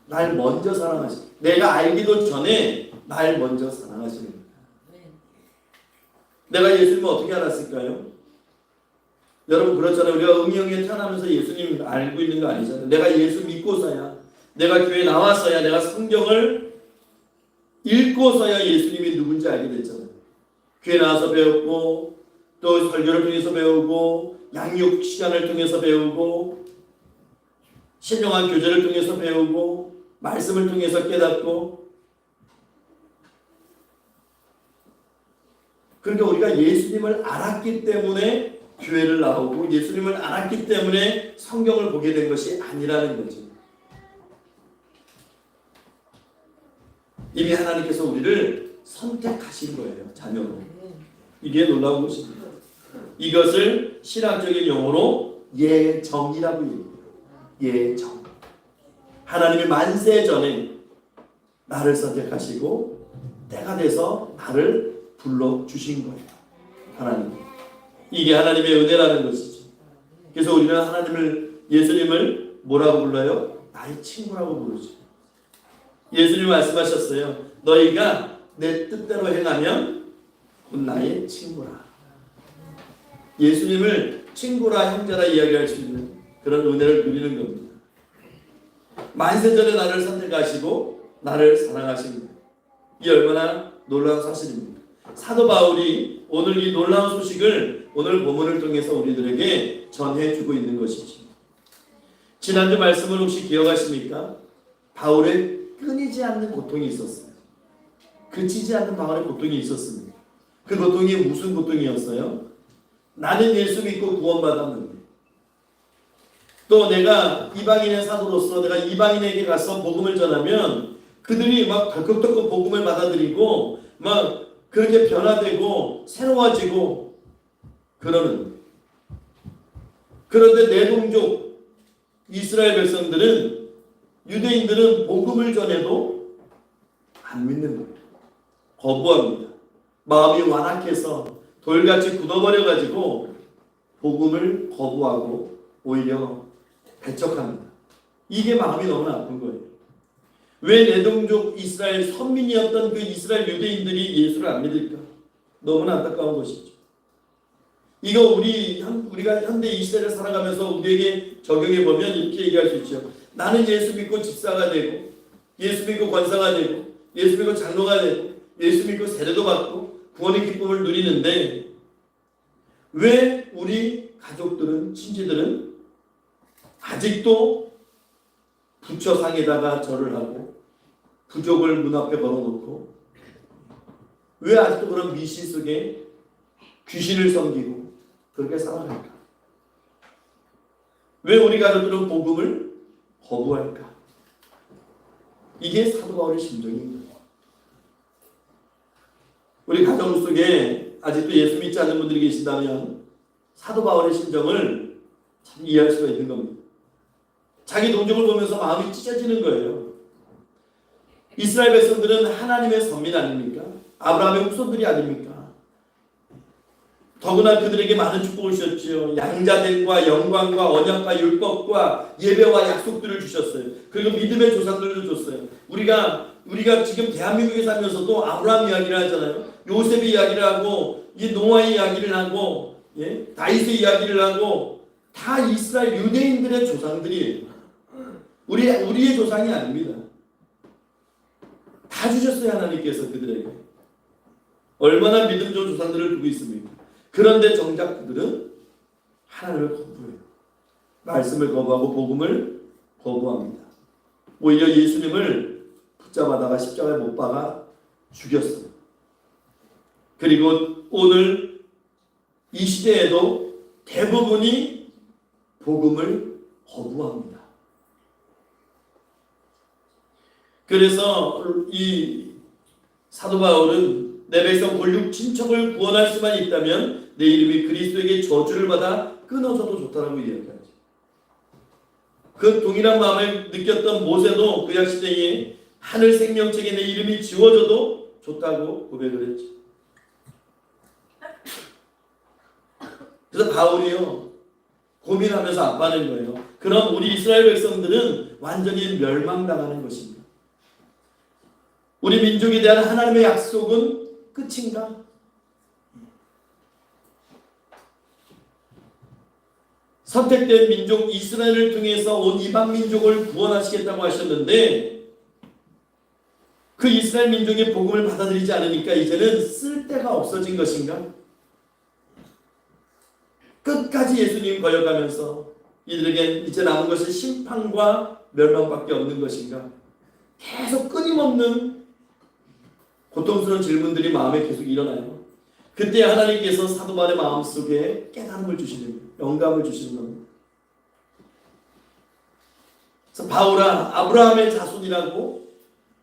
Speaker 1: 날 먼저 사랑하시고 내가 알기도 전에 날 먼저 사랑하시는 거예요. 내가 예수님을 어떻게 알았을까요? 여러분 그렇잖아요. 우리가 응영에 태어나면서 예수님 알고 있는 거 아니잖아요. 내가 예수 믿고서야 내가 교회 나와서야 내가 성경을 읽고서야 예수님이 누군지 알게 됐잖아요. 교회 나와서 배웠고 또 설교를 통해서 배우고 양육 시간을 통해서 배우고 신령한 교제를 통해서 배우고 말씀을 통해서 깨닫고 그러니까 우리가 예수님을 알았기 때문에 교회를 나오고 예수님을 알았기 때문에 성경을 보게 된 것이 아니라는 거죠. 이미 하나님께서 우리를 선택하신 거예요. 자녀로. 이게 놀라운 것입니다. 이것을 신학적인 용어로 예정이라고 얘기해요. 예정. 하나님이 만세 전에 나를 선택하시고 때가 돼서 나를 불러주신 거예요. 하나님. 이게 하나님의 은혜라는 것이죠. 그래서 우리는 예수님을 뭐라고 불러요? 나의 친구라고 부르죠. 예수님이 말씀하셨어요. 너희가 내 뜻대로 행하면 곧 나의 친구라. 예수님을 친구라 형제라 이야기할 수 있는 그런 은혜를 누리는 겁니다. 만세전에 나를 선택하시고 나를 사랑하십니다. 이 얼마나 놀라운 사실입니다. 사도 바울이 오늘 이 놀라운 소식을 오늘 본문을 통해서 우리들에게 전해주고 있는 것이죠. 지난주 말씀을 혹시 기억하십니까? 바울의 끊이지 않는 고통이 있었어요. 그치지 않는 바울의 고통이 있었습니다. 그 고통이 무슨 고통이었어요? 나는 예수 믿고 구원받았는데 또 내가 이방인의 사도로서 내가 이방인에게 가서 복음을 전하면 그들이 막 덜컥덜컥 복음을 받아들이고 막 그렇게 변화되고 새로워지고 그러는. 그런데 내 동족 이스라엘 백성들은 유대인들은 복음을 전해도 안 믿는 거예요. 거부합니다. 마음이 완악해서 돌같이 굳어버려가지고 복음을 거부하고 오히려 배척합니다. 이게 마음이 너무 아픈 거예요. 왜 내 동족 이스라엘 선민이었던 그 이스라엘 유대인들이 예수를 안 믿을까? 너무나 안타까운 것이죠. 이거 우리가 현대 이 시대를 살아가면서 우리에게 적용해 보면 이렇게 얘기할 수 있죠. 나는 예수 믿고 집사가 되고 예수 믿고 권사가 되고 예수 믿고 장로가 되고 예수 믿고 세례도 받고 구원의 기쁨을 누리는데 왜 우리 가족들은 친지들은 아직도 부처상에다가 절을 하고 부족을 문 앞에 걸어놓고 왜 아직도 그런 미신 속에 귀신을 섬기고 그렇게 살아갈까? 왜 우리 가족들은 복음을 거부할까? 이게 사도 바울의 심정입니다. 우리 가정 속에 아직도 예수 믿지 않는 분들이 계신다면 사도 바울의 심정을 참 이해할 수가 있는 겁니다. 자기 동족을 보면서 마음이 찢어지는 거예요. 이스라엘 백성들은 하나님의 선민 아닙니까? 아브라함의 후손들이 아닙니까? 더구나 그들에게 많은 축복을 주셨지요. 양자됨과 영광과 언약과 율법과 예배와 약속들을 주셨어요. 그리고 믿음의 조상들을 줬어요. 우리가 지금 대한민국에 살면서도 아브라함 이야기를 하잖아요. 요셉의 이야기를 하고 이 노아의 이야기를 하고 다윗의 이야기를 하고 다 이스라엘 유대인들의 조상들이에요. 우리의 조상이 아닙니다. 다 주셨어요. 하나님께서 그들에게. 얼마나 믿음 좋은 조상들을 두고 있습니까? 그런데 정작 그들은 하나님을 거부해요. 말씀을 거부하고 복음을 거부합니다. 오히려 예수님을 붙잡아다가 십자가에 못 박아 죽였어요. 그리고 오늘 이 시대에도 대부분이 복음을 거부합니다. 그래서 이 사도 바울은 내 백성 본육 친척을 구원할 수만 있다면 내 이름이 그리스도에게 저주를 받아 끊어져도 좋다라고 이야기하죠. 그 동일한 마음을 느꼈던 모세도 구약 시대에 하늘 생명책에 내 이름이 지워져도 좋다고 고백을 했죠. 그래서 바울이요 고민하면서 아파하는 거예요. 그럼 우리 이스라엘 백성들은 완전히 멸망당하는 것입니다. 우리 민족에 대한 하나님의 약속은 끝인가? 선택된 민족 이스라엘을 통해서 온 이방 민족을 구원하시겠다고 하셨는데 그 이스라엘 민족의 복음을 받아들이지 않으니까 이제는 쓸데가 없어진 것인가? 끝까지 예수님 거역하면서 이들에겐 이제 남은 것은 심판과 멸망밖에 없는 것인가? 계속 끊임없는 고통스러운 질문들이 마음에 계속 일어나요. 그때 하나님께서 사도 바울의 마음속에 깨달음을 주시는 거예요. 영감을 주시는 겁니다. 그래서 바울아 아브라함의 자손이라고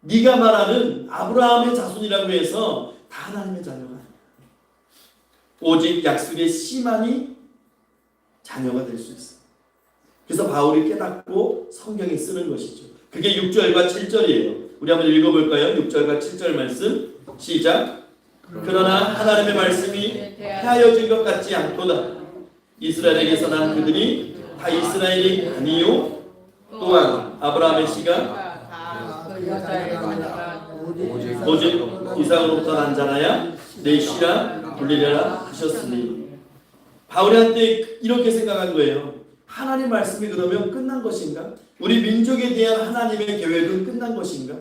Speaker 1: 네가 말하는 아브라함의 자손이라고 해서 다 하나님의 자녀가 아니야. 오직 약속의 씨만이 자녀가 될 수 있어. 그래서 바울이 깨닫고 성경에 쓰는 것이죠. 그게 6절과 7절이에요. 우리 한번 읽어볼까요? 6절과 7절 말씀 시작. 그러나 하나님의 말씀이 헤아려진 것 같지 않도다. 이스라엘에게서 난 그들이 다 이스라엘이 아니요 또한 아브라함의 씨가 오직 이삭으로부터 난 자라야 내 씨라 불리려라 하셨으니 바울이 한때 이렇게 생각한 거예요. 하나님 말씀이 그러면 끝난 것인가? 우리 민족에 대한 하나님의 계획은 끝난 것인가?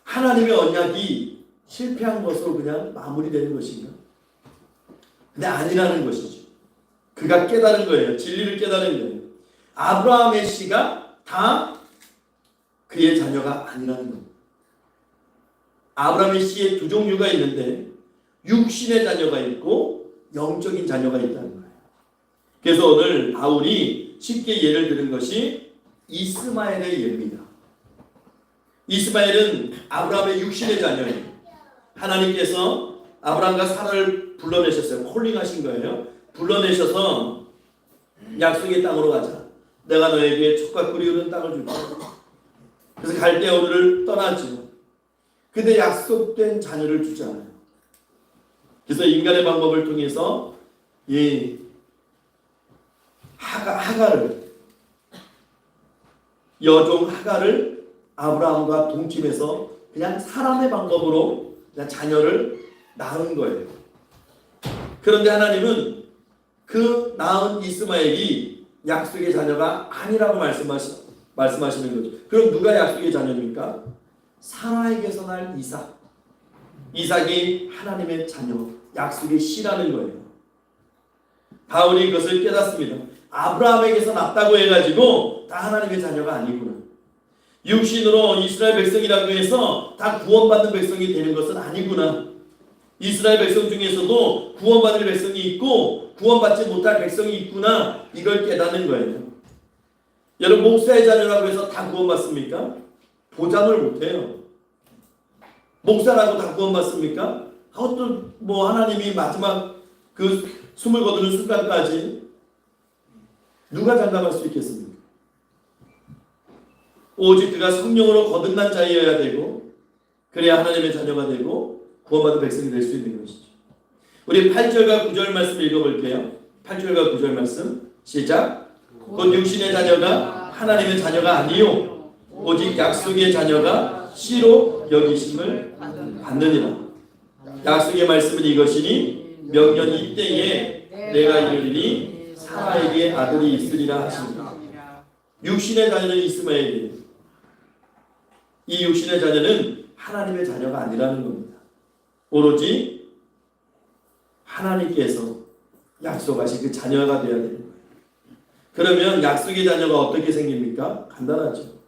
Speaker 1: 하나님의 언약이 실패한 것으로 그냥 마무리되는 것인가? 근데 아니라는 것이죠. 그가 깨달은 거예요. 진리를 깨달은 거예요. 아브라함의 씨가 다 그의 자녀가 아니라는 겁니다. 아브라함의 씨에 두 종류가 있는데 육신의 자녀가 있고 영적인 자녀가 있다는 거예요. 그래서 오늘 바울이 쉽게 예를 드는 것이 이스마엘의 예입니다. 이스마엘은 아브라함의 육신의 자녀예요. 하나님께서 아브라함과 사라를 불러내셨어요. 콜링하신 거예요. 불러내셔서 약속의 땅으로 가자. 내가 너에게 촉과 꿀이 흐르는 땅을 줄게. 그래서 갈대아우르를 떠나죠. 근데 약속된 자녀를 주지 않아요. 그래서 인간의 방법을 통해서 이 하가를 여종 하가를 아브라함과 동침해서 그냥 사람의 방법으로 그냥 자녀를 낳은 거예요. 그런데 하나님은 그 낳은 이스마엘이 약속의 자녀가 아니라고 말씀하시는 거죠. 그럼 누가 약속의 자녀입니까? 사라에게서 날 이삭. 이삭이 하나님의 자녀, 약속의 씨라는 거예요. 바울이 그것을 깨닫습니다. 아브라함에게서 났다고 해가지고 다 하나님의 자녀가 아니구나. 육신으로 이스라엘 백성이라고 해서 다 구원받는 백성이 되는 것은 아니구나. 이스라엘 백성 중에서도 구원받을 백성이 있고 구원받지 못할 백성이 있구나. 이걸 깨닫는 거예요. 여러분 목사의 자녀라고 해서 다 구원받습니까? 보장을 못해요. 목사라고 다 구원받습니까? 그것도 뭐 하나님이 마지막 그 숨을 거두는 순간까지 누가 장담할 수 있겠습니까? 오직 그가 성령으로 거듭난 자이어야 되고 그래야 하나님의 자녀가 되고 구원받은 백성이 될 수 있는 것이죠. 우리 8절과 9절 말씀 읽어볼게요. 8절과 9절 말씀 시작. 곧 육신의 자녀가 하나님의 자녀가 아니요 오직 약속의 자녀가 씨로 여기심을 받느니라. 약속의 말씀은 이것이니 명년 이때에 내가 이르리니 사라에게 아들이 있으리라 하십니다. 육신의 자녀는 이스마엘이에요. 이 육신의 자녀는 하나님의 자녀가 아니라는 겁니다. 오로지 하나님께서 약속하신 그 자녀가 되어야 되는 거예요. 그러면 약속의 자녀가 어떻게 생깁니까? 간단하죠.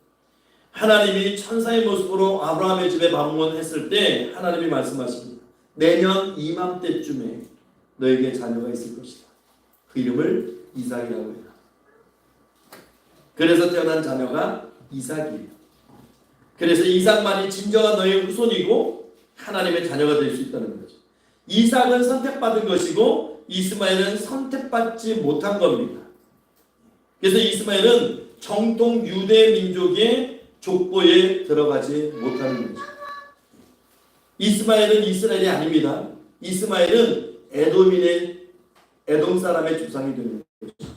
Speaker 1: 하나님이 천사의 모습으로 아브라함의 집에 방문했을 때 하나님이 말씀하십니다. 내년 이맘때쯤에 너에게 자녀가 있을 것이다. 그 이름을 이삭이라고 해라. 그래서 태어난 자녀가 이삭이에요. 그래서 이삭만이 진정한 너의 후손이고 하나님의 자녀가 될 수 있다는 거죠. 이삭은 선택받은 것이고 이스마엘은 선택받지 못한 겁니다. 그래서 이스마엘은 정통 유대 민족의 족보에 들어가지 못하는 거죠. 이스마엘은 이스라엘이 아닙니다. 이스마엘은 에돔 사람의 조상이 되는 것이죠.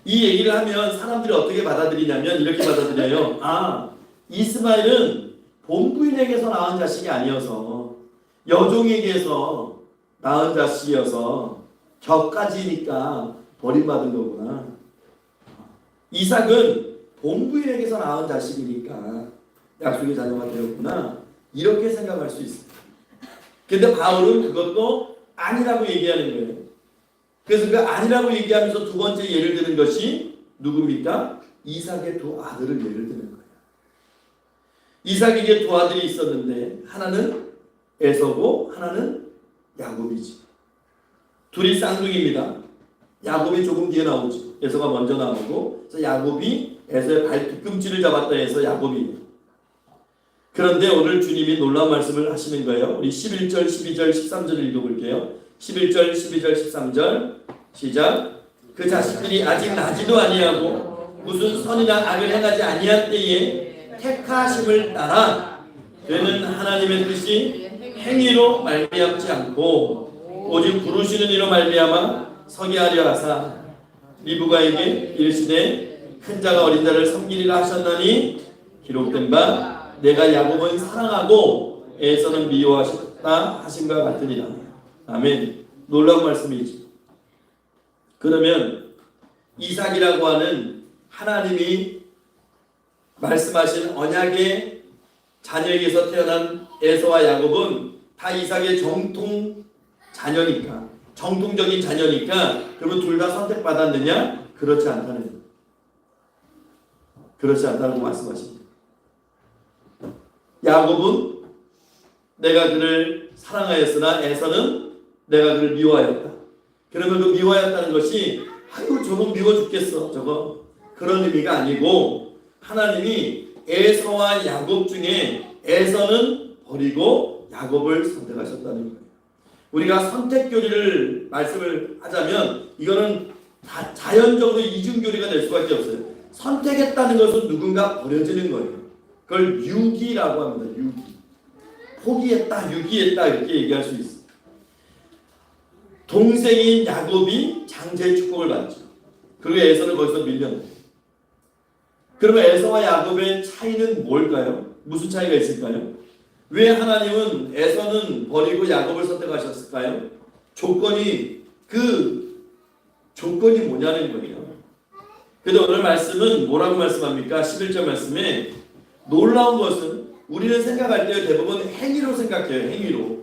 Speaker 1: 이 얘기를 하면 사람들이 어떻게 받아들이냐면 이렇게 받아들여요. 이스마엘은 본부인에게서 낳은 자식이 아니어서 여종에게서 낳은 자식이어서 격가지니까 버림받은 거구나. 이삭은 본부인에게서 낳은 자식이니까 약속의 자녀가 되었구나. 이렇게 생각할 수 있습니다. 근데 바울은 그것도 아니라고 얘기하는 거예요. 그래서 그 아니라고 얘기하면서 두 번째 예를 드는 것이 누굽니까? 이삭의 두 아들을 예를 드는 거예요. 이삭에게 두 아들이 있었는데 하나는 에서고 하나는 야곱이지. 둘이 쌍둥이입니다. 야곱이 조금 뒤에 나오죠. 에서가 먼저 나오고 그래서 야곱이 에서의 발 뒤꿈치를 잡았다 해서 야곱이에요. 그런데 오늘 주님이 놀라운 말씀을 하시는 거예요. 우리 11절, 12절, 13절을 읽어볼게요. 11절, 12절, 13절 시작. 그 자식들이 아직 나지도 아니하고 무슨 선이나 악을 행하지 아니한 때에 택하심을 따라 되는 하나님의 뜻이 행위로 말미암지 않고 오직 부르시는 이로 말미암아 서게 하려 하사 리브가에게 이르시되 큰 자가 어린 자를 섬기리라 하셨나니 기록된 바 내가 야곱은 사랑하고 에서는 미워하셨다 하신과 같으니라. 아멘. 놀라운 말씀이지. 그러면 이삭이라고 하는 하나님이 말씀하신 언약의 자녀에게서 태어난 에서와 야곱은 다 이삭의 정통 자녀니까, 정통적인 자녀니까 그러면 둘 다 선택받았느냐? 그렇지 않다는 거예요. 그렇지 않다고 말씀하십니다. 야곱은 내가 그를 사랑하였으나 에서는 내가 그를 미워하였다. 그러면 그 미워하였다는 것이 아이고 저건 미워 죽겠어 저거 그런 의미가 아니고 하나님이 에서와 야곱 중에 에서는 버리고 야곱을 선택하셨다는 거예요. 우리가 선택교리를 말씀을 하자면 이거는 다 자연적으로 이중교리가 될 수밖에 없어요. 선택했다는 것은 누군가 버려지는 거예요. 그걸 유기라고 합니다. 유기. 포기했다, 유기했다 이렇게 얘기할 수 있어요. 동생인 야곱이 장자의 축복을 받죠. 그리고 에서는 거기서 밀려나요. 그러면 에서와 야곱의 차이는 뭘까요? 무슨 차이가 있을까요? 왜 하나님은 에서는 버리고 야곱을 선택하셨을까요? 조건이 뭐냐는 거예요. 그런데 오늘 말씀은 뭐라고 말씀합니까? 11절 말씀에 놀라운 것은 우리는 생각할 때 대부분 행위로 생각해요. 행위로.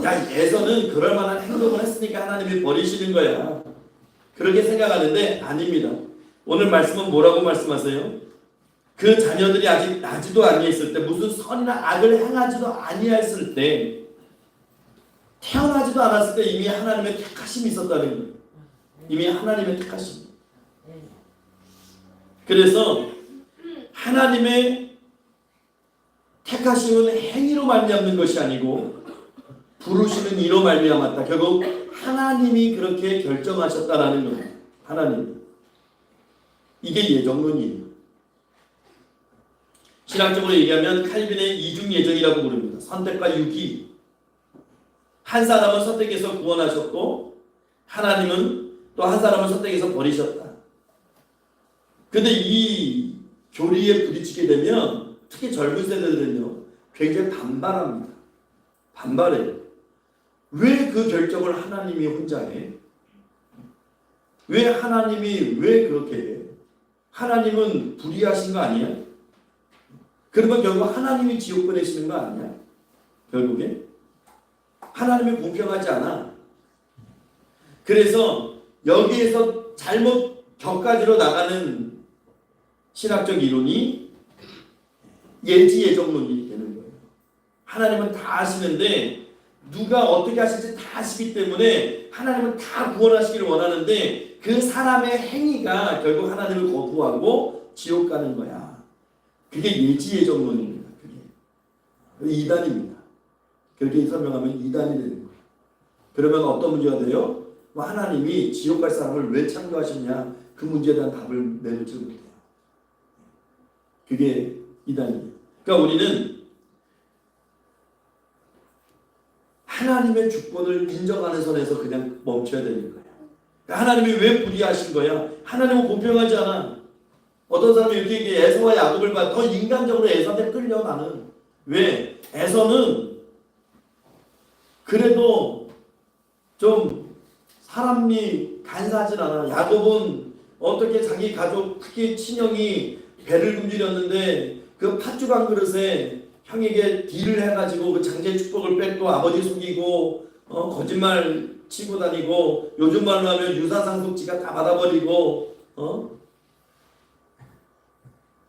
Speaker 1: 야, 에서는 그럴 만한 행동을 했으니까 하나님이 버리시는 거야. 그렇게 생각하는데 아닙니다. 오늘 말씀은 뭐라고 말씀하세요? 그 자녀들이 아직 나지도 아니했을 때, 무슨 선이나 악을 행하지도 아니했을 때, 태어나지도 않았을 때 이미 하나님의 택하심이 있었다는 거예요. 이미 하나님의 택하심. 그래서 하나님의 택하심은 행위로 말미암는 것이 아니고 부르시는 이로 말미암았다. 결국 하나님이 그렇게 결정하셨다라는 거예요. 하나님. 이게 예정론이에요. 신학적으로 얘기하면 칼빈의 이중 예정이라고 부릅니다. 선택과 유기. 한 사람은 선택해서 구원하셨고 하나님은 또 한 사람을 선택해서 버리셨다. 근데 이 교리에 부딪히게 되면 특히 젊은 세대들은요 굉장히 반발합니다. 반발해요. 왜 그 결정을 하나님이 혼자 해? 왜 하나님이 왜 그렇게 해? 하나님은 불의하신 거 아니야? 그러면 결국 하나님이 지옥 보내시는 거 아니야? 결국에? 하나님이 공평하지 않아. 그래서 여기에서 잘못 격가지로 나가는 신학적 이론이 예지예정론이 되는 거예요. 하나님은 다 아시는데 누가 어떻게 하실지 다 아시기 때문에 하나님은 다 구원하시기를 원하는데 그 사람의 행위가 결국 하나님을 거부하고 지옥 가는 거야. 그게 예지예정론입니다. 그게 이단입니다. 그렇게 설명하면 이단이 되는 거예요. 그러면 어떤 문제가 돼요? 하나님이 지옥 갈 사람을 왜 창조하셨냐? 그 문제에 대한 답을 내놓지 못해요. 그게 이단이에요. 그러니까 우리는 하나님의 주권을 인정하는 선에서 그냥 멈춰야 되는 거예요. 그러니까 하나님이 왜 불의하신 거야? 하나님은 공평하지 않아. 어떤 사람이 이렇게 얘기해. 에서와 야곱을 봐. 더 인간적으로 에서한테 끌려 나는. 왜? 에서는 그래도 좀 사람이 간사하진 않아. 야곱은 어떻게 자기 가족 특히 친형이 배를 굶주렸는데 그 팥죽 한 그릇에 형에게 딜을 해가지고 그 장제의 축복을 뺏고 아버지 속이고 거짓말 치고 다니고 요즘 말로 하면 유사상속지가 다 받아버리고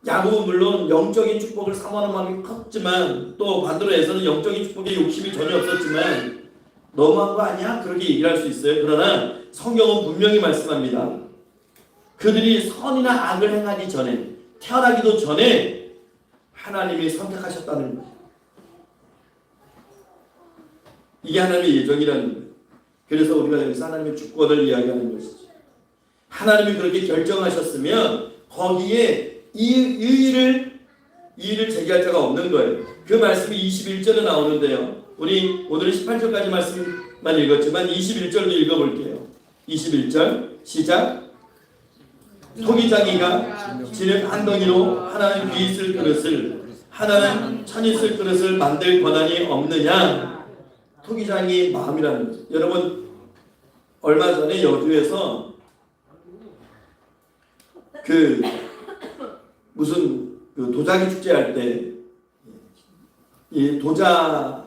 Speaker 1: 야곱은 물론 영적인 축복을 사모하는 마음이 컸지만 또 반대로 에서는 영적인 축복에 욕심이 전혀 없었지만 너무한 거 아니야? 그렇게 얘기를 할 수 있어요. 그러나 성경은 분명히 말씀합니다. 그들이 선이나 악을 행하기 전에 태어나기도 전에 하나님이 선택하셨다는 거예요. 이게 하나님의 예정이라는 거예요. 그래서 우리가 여기서 하나님의 주권을 이야기하는 것이죠. 하나님이 그렇게 결정하셨으면 거기에 이의를 제기할 자가 없는 거예요. 그 말씀이 21절에 나오는데요. 우리 오늘은 18절까지 말씀만 읽었지만 21절도 읽어볼게요. 21절 시작. 토기장이가 지는 한 덩이로 하나는 귀 있을 그릇을 하나는 천 있을 그릇을 만들 권한이 없느냐. 토기장이 마음이라는 거죠. 여러분 얼마 전에 여주에서 그 무슨 그 도자기 축제 할 때 이 도자촌의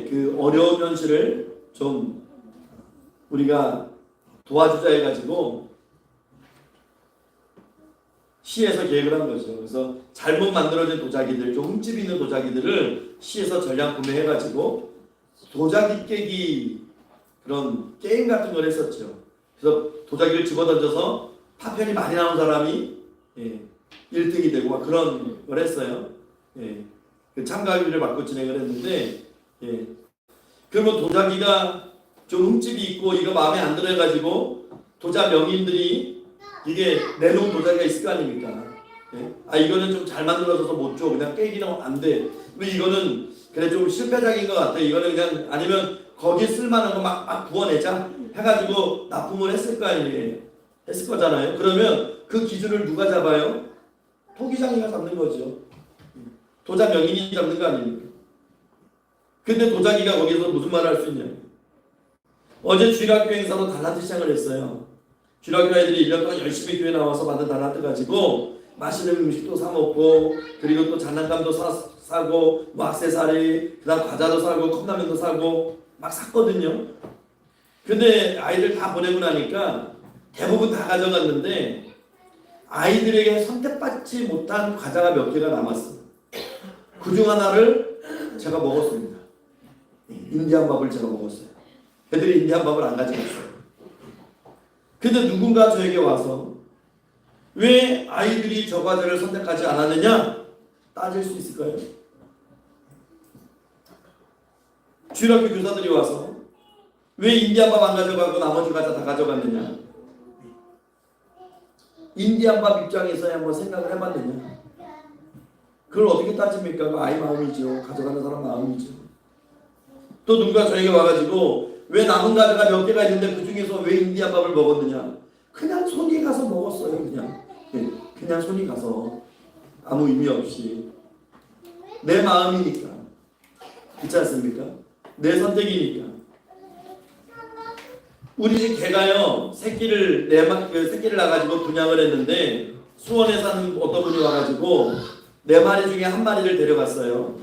Speaker 1: 그 어려운 현실을 좀 우리가 도와주자 해가지고 시에서 계획을 한 거죠. 그래서 잘못 만들어진 도자기들, 좀 흠집 있는 도자기들을 시에서 전량 구매해가지고 도자기 깨기 그런 게임 같은 걸 했었죠. 그래서 도자기를 집어던져서 파편이 많이 나온 사람이 1등이 되고 막 그런 걸 했어요. 그 참가비를 받고 진행을 했는데 그러면 도자기가 좀 흠집이 있고 이거 마음에 안 들어 해가지고 도자 명인들이 이게 내놓은 도자기가 있을 거 아닙니까? 이거는 좀 잘 만들어져서 못 줘. 그냥 깨기는 안 돼. 근데 이거는 그래 좀 실패작인 것 같아. 이거는 그냥 아니면 거기에 쓸만한 거 막 구워내자 해가지고 납품을 했을 거 아니에요. 했을 거잖아요. 그러면 그 기준을 누가 잡아요? 토기장이가 잡는 거죠. 도자 명인이 잡는 거 아닙니까? 근데 도자기가 거기서 무슨 말을 할 수 있냐? 어제 주일학교 행사로 달란트 시작을 했어요. 주일학교 아이들이 1년 동안 열심히 교회 나와서 받은 달란트 가지고 맛있는 음식도 사 먹고 그리고 또 장난감도 사고 뭐 액세서리 그다음 과자도 사고 컵라면도 사고 막 샀거든요. 근데 아이들 다 보내고 나니까 대부분 다 가져갔는데 아이들에게 선택받지 못한 과자가 몇 개가 남았어요. 그중 하나를 제가 먹었습니다. 인디안 밥을 제가 먹었어요. 애들이 인디안 밥을 안 가져갔어요. 근데 누군가 저에게 와서 왜 아이들이 저 과자를 선택하지 않았느냐 따질 수 있을까요? 주일학교 교사들이 와서 왜 인디안 밥 안 가져가고 나머지 과자 다 가져갔느냐? 인디안 밥 입장에서 한번 생각을 해봤느냐? 그걸 어떻게 따집니까? 그 아이 마음이죠. 가져가는 사람 마음이죠. 또 누가 저에게 와가지고 왜 남은 과자가 몇 개가 있는데 그 중에서 왜 인디안 밥을 먹었느냐? 그냥 손이 가서 먹었어요. 그냥 손이 가서 아무 의미 없이 내 마음이니까 그렇지 않습니까? 내 선택이니까. 우리 집 개가요 새끼를 낳아가지고 분양을 했는데 수원에 사는 어떤 분이 와가지고 4마리 중에 1마리를 데려갔어요.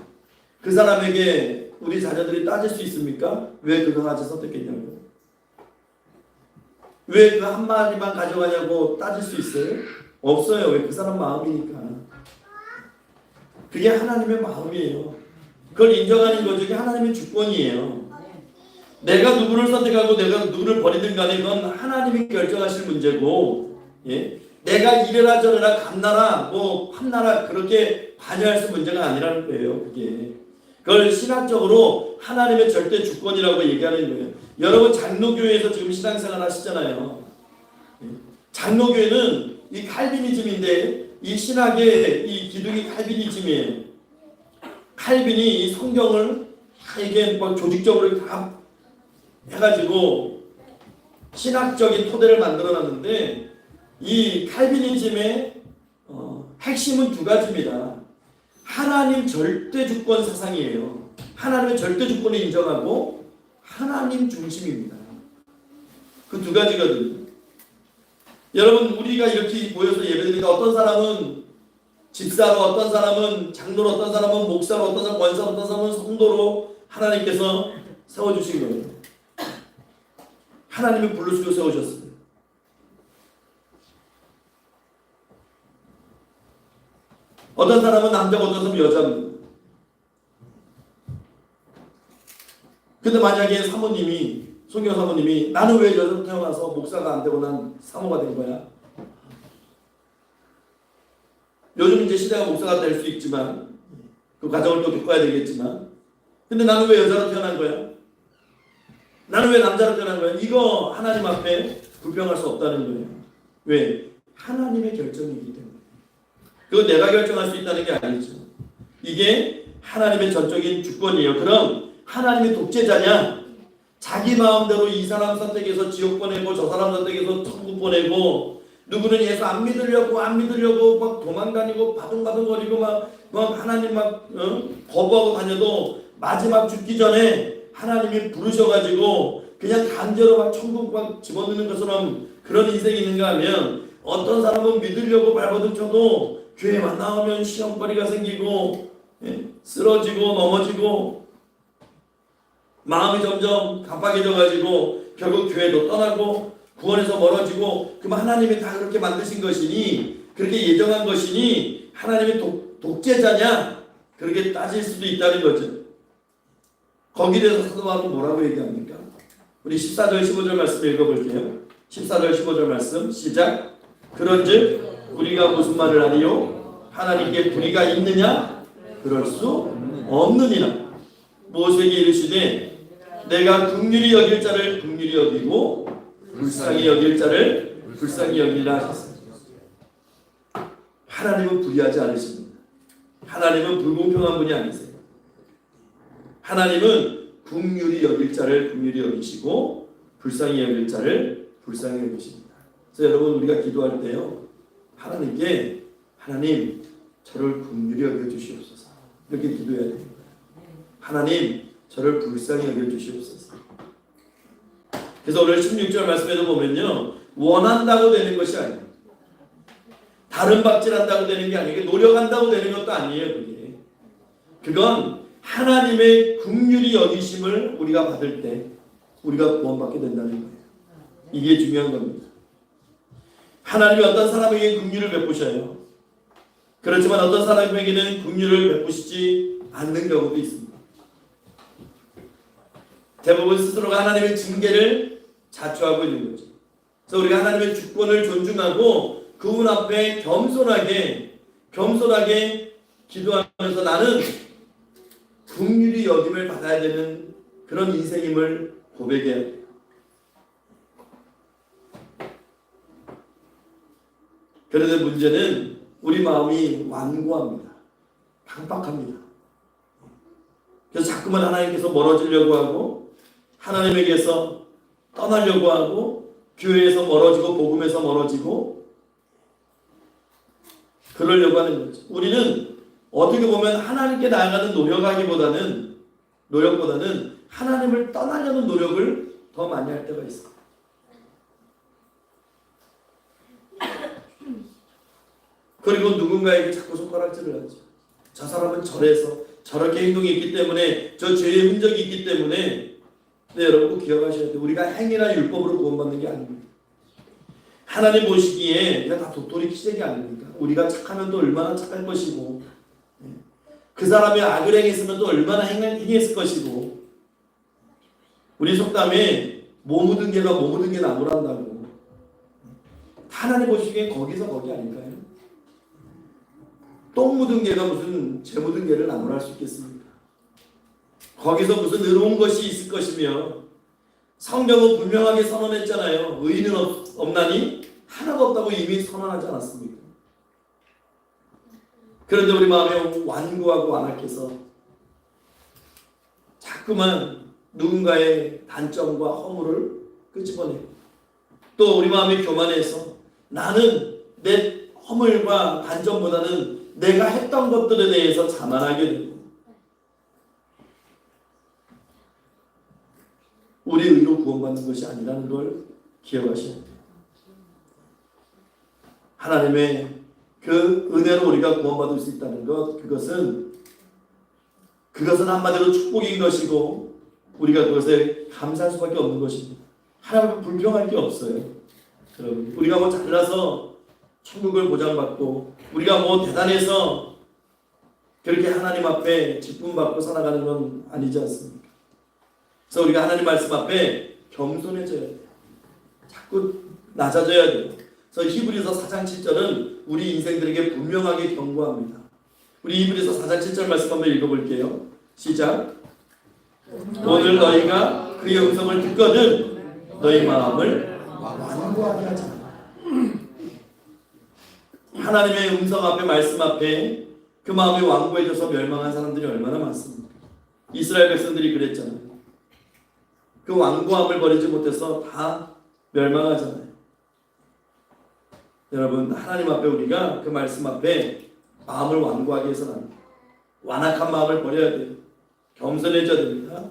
Speaker 1: 그 사람에게 우리 자녀들이 따질 수 있습니까? 왜 그 강아지 선택했냐고. 왜 그 1마리만 가져가냐고 따질 수 있어요? 없어요. 왜? 그 사람 마음이니까. 그게 하나님의 마음이에요. 그걸 인정하는 거죠. 그게 하나님의 주권이에요. 내가 누구를 선택하고 내가 누구를 버리든 간에 그건 하나님이 결정하실 문제고, 예? 내가 이래라 저래라 감나라 뭐 함나라 그렇게 관여할 수 문제가 아니라는 거예요. 그게 그걸 신학적으로 하나님의 절대 주권이라고 얘기하는 거예요. 여러분 장로교회에서 지금 신앙생활 하시잖아요. 장로교회는 이 칼비니즘인데 이 신학의 이 기둥이 칼비니즘이에요. 칼빈이 이 성경을 이게 뭐 조직적으로 다 해가지고 신학적인 토대를 만들어놨는데 이 칼비니즘의 핵심은 2가지입니다. 하나님 절대 주권 사상이에요. 하나님의 절대 주권을 인정하고 하나님 중심입니다. 그 2가지거든요. 여러분 우리가 이렇게 모여서 예배드리니까 어떤 사람은 집사로, 어떤 사람은 장로로, 어떤 사람은 목사로, 어떤 사람은 권사로, 어떤 사람은 성도로 하나님께서 세워주신 거예요. 하나님이 부르시고 세우셨어요. 어떤 사람은 남자고 어떤 사람은 여자입니다. 근데 만약에 사모님이, 송경 사모님이 나는 왜 여자로 태어나서 목사가 안 되고 난 사모가 된 거야? 요즘 이제 시대가 목사가 될 수 있지만 그 과정을 또 겪어야 되겠지만 근데 나는 왜 여자로 태어난 거야? 나는 왜 남자로 태어난 거야? 이거 하나님 앞에 불평할 수 없다는 거예요. 왜? 하나님의 결정이기 때문에. 그거 내가 결정할 수 있다는 게 아니죠. 이게 하나님의 전적인 주권이에요. 그럼 하나님의 독재자냐? 자기 마음대로 이 사람 선택해서 지옥 보내고 저 사람 선택해서 천국 보내고 누구는 예수 안 믿으려고 막 도망다니고 바둥바둥거리고 막 하나님 거부하고 다녀도 마지막 죽기 전에 하나님이 부르셔가지고 그냥 강제로 막 천국 막 집어넣는 것처럼 그런 인생이 있는가 하면 어떤 사람은 믿으려고 발버둥 쳐도 교회만 나오면 시험거리가 생기고 쓰러지고 넘어지고 마음이 점점 갑박해져가지고 결국 교회도 떠나고 구원에서 멀어지고 그럼 하나님이 다 그렇게 만드신 것이니 그렇게 예정한 것이니 하나님이 독재자냐? 그렇게 따질 수도 있다는 거죠. 거기에 대해서 사도 바울은 뭐라고 얘기합니까? 우리 14절 15절 말씀 읽어볼게요. 14절 15절 말씀 시작. 그런즉 우리가 무슨 말을 하리요? 하나님께 불의가 있느냐? 그럴 수 없느니라. 모세에게 이르시되 내가 긍휼히 여길 자를 긍휼히 여기고 불쌍히 여길 자를 불쌍히 여기라 하셨습니다. 하나님은 불의하지 않으십니다. 하나님은 불공평한 분이 아니세요. 하나님은 긍휼히 여길 자를 긍휼히 여기시고 불쌍히 여길 자를 불쌍히 여기십니다. 그래서 여러분 우리가 기도할 때요 하나님께 하나님 저를 긍휼히 여겨주시옵소서 이렇게 기도해야 됩니다. 하나님 저를 불쌍히 여겨주시옵소서. 그래서 오늘 16절 말씀에도 보면요 원한다고 되는 것이 아니에요. 다른 박질한다고 되는 게 아니에요. 노력한다고 되는 것도 아니에요. 그건 하나님의 긍휼히 여기심을 우리가 받을 때 우리가 구원받게 된다는 거예요. 이게 중요한 겁니다. 하나님이 어떤 사람에게 긍휼을 베푸셔요. 그렇지만 어떤 사람에게는 긍휼을 베푸시지 않는 경우도 있습니다. 대부분 스스로가 하나님의 징계를 자초하고 있는 거죠. 그래서 우리가 하나님의 주권을 존중하고 그분 앞에 겸손하게 기도하면서 나는 긍휼히 여김을 받아야 되는 그런 인생임을 고백해야 돼요. 그런데 문제는 우리 마음이 완고합니다. 강박합니다. 그래서 자꾸만 하나님께서 멀어지려고 하고 하나님에게서 떠나려고 하고 교회에서 멀어지고 복음에서 멀어지고 그러려고 하는 거죠. 우리는 어떻게 보면 하나님께 나아가는 노력보다는 하나님을 떠나려는 노력을 더 많이 할 때가 있어요. 그리고 누군가에게 자꾸 손가락질을 하죠. 저 사람은 저래서 저렇게 행동이 있기 때문에 저 죄의 흔적이 있기 때문에 네, 여러분 꼭 기억하셔야 돼요. 우리가 행위나 율법으로 구원받는 게 아닙니다. 하나님 보시기에 다 도토리 키재기 아닙니까? 우리가 착하면 또 얼마나 착할 것이고 그 사람이 악을 행했으면 또 얼마나 행했을 것이고 우리 속담에 뭐 묻은 개가 뭐 묻은 개 나무란다고. 하나님 보시기에 거기서 거기 아닐까요? 똥 묻은 개가 무슨 재 묻은 개를 나무랄 수 있겠습니까? 거기서 무슨 의로운 것이 있을 것이며 성경은 분명하게 선언했잖아요. 의인은 없나니 하나도 없다고 이미 선언하지 않았습니까? 그런데 우리 마음에 완고하고 완악해서 자꾸만 누군가의 단점과 허물을 끄집어내고 또 우리 마음이 교만해서 나는 내 허물과 단점보다는 내가 했던 것들에 대해서 자만하게 되고 우리 의로 구원받는 것이 아니라는 걸 기억하셔야 돼요. 하나님의 그 은혜로 우리가 구원받을 수 있다는 것, 그것은 한마디로 축복인 것이고 우리가 그것에 감사할 수밖에 없는 것입니다. 하나님은 불평할 게 없어요. 여러분, 우리가 뭐 잘나서 천국을 보장받고 우리가 뭐 대단해서 그렇게 하나님 앞에 기쁨받고 살아가는 건 아니지 않습니까? 그래서 우리가 하나님 말씀 앞에 겸손해져야 돼요. 자꾸 낮아져야 돼요. 그래서 히브리서 4장 7절은 우리 인생들에게 분명하게 경고합니다. 우리 히브리서 4장 7절 말씀 한번 읽어볼게요. 시작. 오늘 너희가 그의 음성을 듣거든 너희 마음을 완고하게 하지 마라. 하나님의 음성 앞에 말씀 앞에 그 마음이 완고해져서 멸망한 사람들이 얼마나 많습니까? 이스라엘 백성들이 그랬잖아요. 그 완고함을 버리지 못해서 다 멸망하잖아요. 여러분, 하나님 앞에 우리가 그 말씀 앞에 마음을 완고하게 해서는 안 돼요. 완악한 마음을 버려야 돼요. 겸손해져야 됩니다.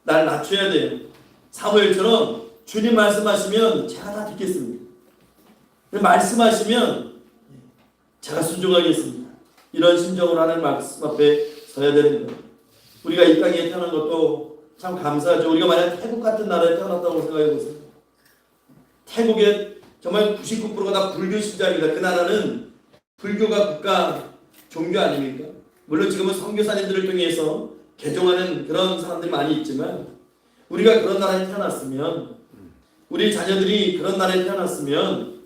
Speaker 1: 날 낮춰야 돼요. 사무엘처럼 주님 말씀하시면 제가 다 듣겠습니다. 말씀하시면 제가 순종하겠습니다. 이런 심정으로 하나님 말씀 앞에 서야 되는 거예요. 우리가 이 땅에 태어난 것도 참 감사하죠. 우리가 만약 태국 같은 나라에 태어났다고 생각해 보세요. 태국의 정말 99%가 다 불교 신자입니다. 그 나라는 불교가 국가 종교 아닙니까? 물론 지금은 선교사님들을 통해서 개종하는 그런 사람들이 많이 있지만 우리가 그런 나라에 태어났으면 우리 자녀들이 그런 나라에 태어났으면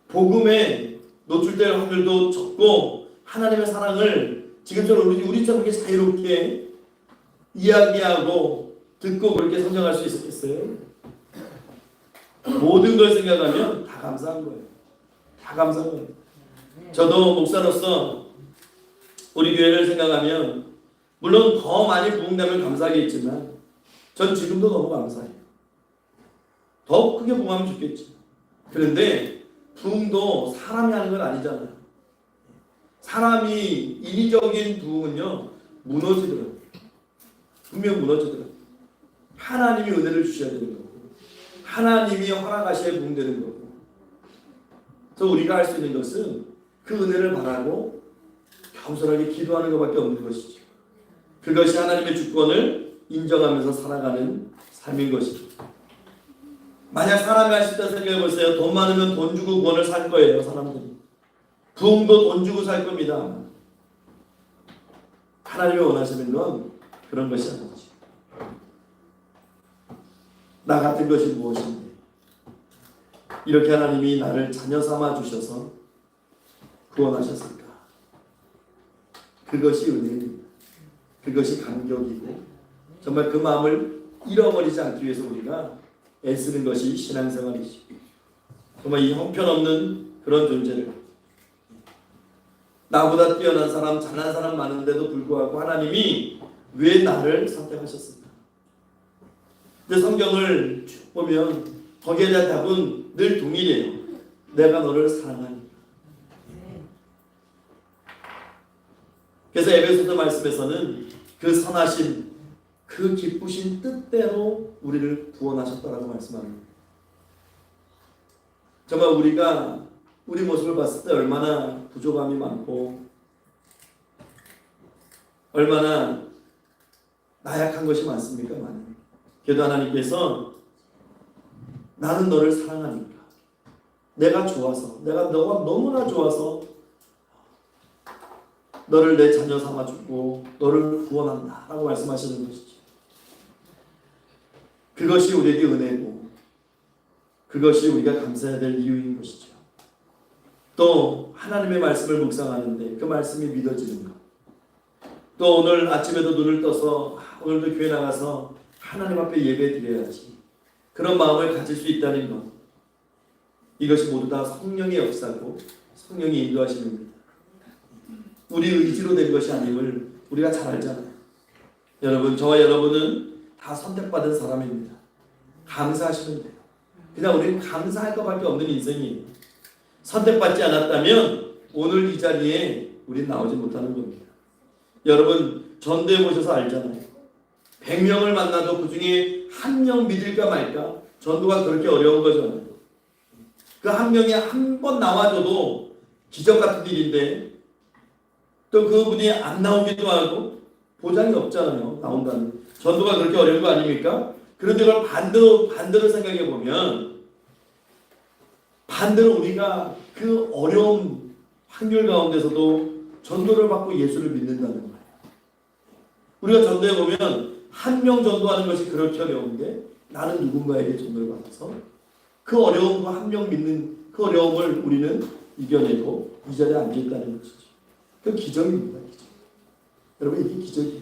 Speaker 1: 복음에 노출될 확률도 적고 하나님의 사랑을 지금처럼 우리처럼 이렇게 자유롭게 이야기하고 듣고 그렇게 성장할 수 있었겠어요? 모든 걸 생각하면 다 감사한 거예요. 다 감사한 거예요. 저도 목사로서 우리 교회를 생각하면 물론 더 많이 부흥되면 감사하겠지만 전 지금도 너무 감사해요. 더 크게 부흥하면 좋겠지. 그런데 부흥도 사람이 하는 건 아니잖아요. 사람이 인위적인 부흥은요 무너지더라고요. 분명 무너지더라고요. 하나님이 은혜를 주셔야 되는 거고 하나님이 허락하셔야 부흥되는 거고 그래서 우리가 할 수 있는 것은 그 은혜를 바라고 겸손하게 기도하는 것밖에 없는 것이죠. 그것이 하나님의 주권을 인정하면서 살아가는 삶인 것입니다. 만약 사람이 할 수 있다고 생각해 보세요. 돈 많으면 돈 주고 구원을 살 거예요. 사람들이. 부흥도 돈 주고 살 겁니다. 하나님이 원하시는 건 그런 것이 아니지. 나 같은 것이 무엇인데 이렇게 하나님이 나를 자녀 삼아 주셔서 구원하셨을까? 그것이 은혜입니다. 그것이 감격이고 정말 그 마음을 잃어버리지 않기 위해서 우리가 애쓰는 것이 신앙생활이죠. 정말 이 형편없는 그런 존재를, 나보다 뛰어난 사람, 잘난 사람 많은데도 불구하고 하나님이 왜 나를 선택하셨을까? 근데 성경을 쭉 보면 거기에 대한 답은 늘 동일해요. 내가 너를 사랑하니까. 그래서 에베소서 말씀에서는 그 선하신, 그 기쁘신 뜻대로 우리를 구원하셨다라고 말씀합니다. 정말 우리가 우리 모습을 봤을 때 얼마나 부족함이 많고 얼마나 나약한 것이 많습니까? 그래도 하나님께서 나는 너를 사랑하니까, 내가 좋아서, 내가 너가 너무나 좋아서 너를 내 자녀 삼아주고 너를 구원한다 라고 말씀하시는 것이죠. 그것이 우리에게 은혜고 그것이 우리가 감사해야 될 이유인 것이죠. 또 하나님의 말씀을 묵상하는데 그 말씀이 믿어지는 것, 또 오늘 아침에도 눈을 떠서 오늘도 교회 나가서 하나님 앞에 예배 드려야지, 그런 마음을 가질 수 있다는 것, 이것이 모두 다 성령의 역사고 성령이 인도하시는 겁니다. 우리 의지로 된 것이 아님을 우리가 잘 알잖아요. 여러분, 저와 여러분은 다 선택받은 사람입니다. 감사하시면 돼요. 그냥 우리는 감사할 것밖에 없는 인생이에요. 선택받지 않았다면 오늘 이 자리에 우리는 나오지 못하는 겁니다. 여러분, 전도해 보셔서 알잖아요. 100명을 만나도 그 중에 한 명 믿을까 말까, 전도가 그렇게 어려운 거잖아요. 그 한 명이 한 번 나와줘도 기적 같은 일인데, 또 그분이 안 나오기도 하고 보장이 없잖아요. 나온다는. 전도가 그렇게 어려운 거 아닙니까? 그런데 그걸 반대로 생각해 보면, 반대로 우리가 그 어려운 환경 가운데서도 전도를 받고 예수를 믿는다는 거예요. 우리가 전도해 보면 한 명 전도하는 것이 그렇게 어려운데, 나는 누군가에게 전도를 받아서 그 어려움, 그 한 명 믿는 그 어려움을 우리는 이겨내고 이 자리에 앉아 있다는 것이죠. 그 기적입니다. 기적. 여러분, 이게 기적이에요.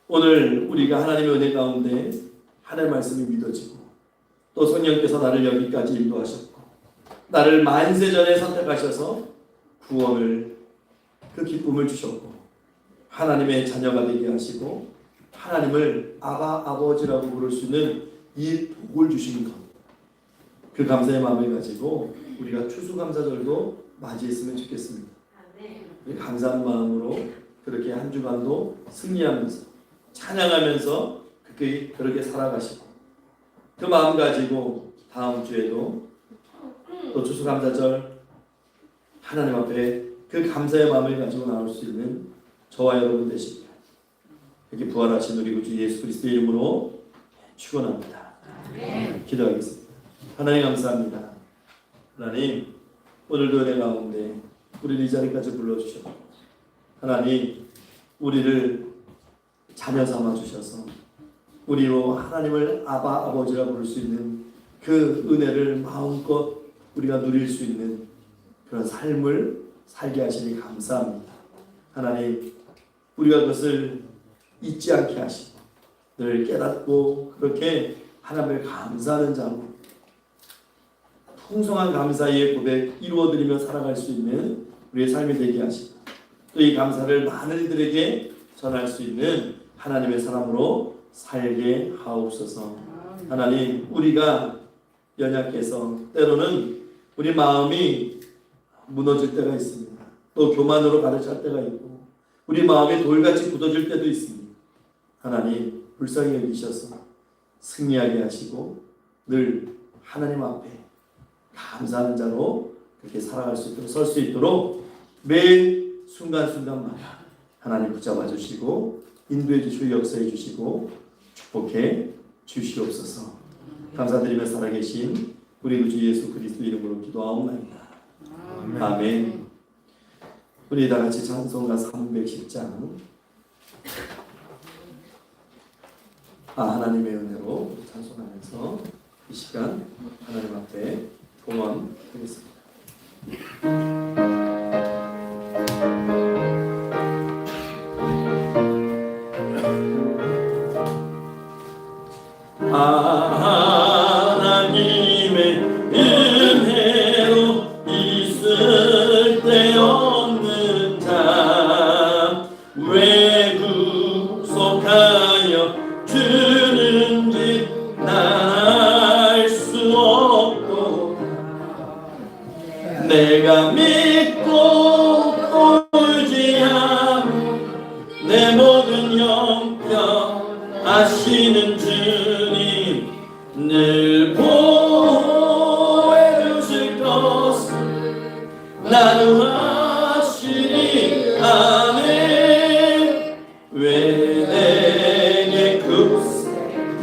Speaker 1: 오늘 우리가 하나님의 은혜 가운데 하나님의 말씀이 믿어지고, 또 성령께서 나를 여기까지 인도하셨고, 나를 만세전에 선택하셔서 구원을, 그 기쁨을 주셨고, 하나님의 자녀가 되게 하시고 하나님을 아바, 아버지라고 부를 수 있는 이 복을 주신 것, 그 감사의 마음을 가지고 우리가 추수감사절도 맞이했으면 좋겠습니다. 감사한 마음으로 그렇게 한 주간도 승리하면서 찬양하면서 그렇게 살아가시고, 그 마음 가지고 다음 주에도 또 추수감사절 하나님 앞에 그 감사의 마음을 가지고 나올 수 있는 저와 여러분 되십니다. 이렇게 부활하신 우리 구주 예수 그리스도의 이름으로 축원합니다. 기도하겠습니다. 하나님 감사합니다. 하나님, 오늘도 은혜 가운데 우리를 이 자리까지 불러주셨고, 하나님 우리를 자녀 삼아 주셔서 우리로 하나님을 아바, 아버지라 부를 수 있는 그 은혜를 마음껏 우리가 누릴 수 있는 그런 삶을 살게 하시니 감사합니다. 하나님, 우리가 그것을 잊지 않게 하시고 늘 깨닫고 그렇게 하나님을 감사하는 자로 풍성한 감사의 고백 이루어드리며 살아갈 수 있는 우리의 삶이 되게 하시고, 또 이 감사를 많은 이들에게 전할 수 있는 하나님의 사람으로 살게 하옵소서. 하나님, 우리가 연약해서 때로는 우리 마음이 무너질 때가 있습니다. 또 교만으로 가득 찰 때가 있고 우리 마음이 돌같이 굳어질 때도 있습니다. 하나님, 불쌍히 여기셔서 승리하게 하시고 늘 하나님 앞에 감사하는 자로 그렇게 살아갈 수 있도록, 설 수 있도록 매일 순간순간마다 하나님 붙잡아 주시고 인도해 주시고 역사해 주시고 축복해 주시옵소서. 감사드리며 살아계신 우리 구주 예수 그리스도 이름으로 기도하옵나이다. 아멘. 우리 다 같이 찬송가 310장 하나님의 은혜로 찬송하면서 이 시간 하나님 앞에 봉헌하겠습니다. 하나님 내게 그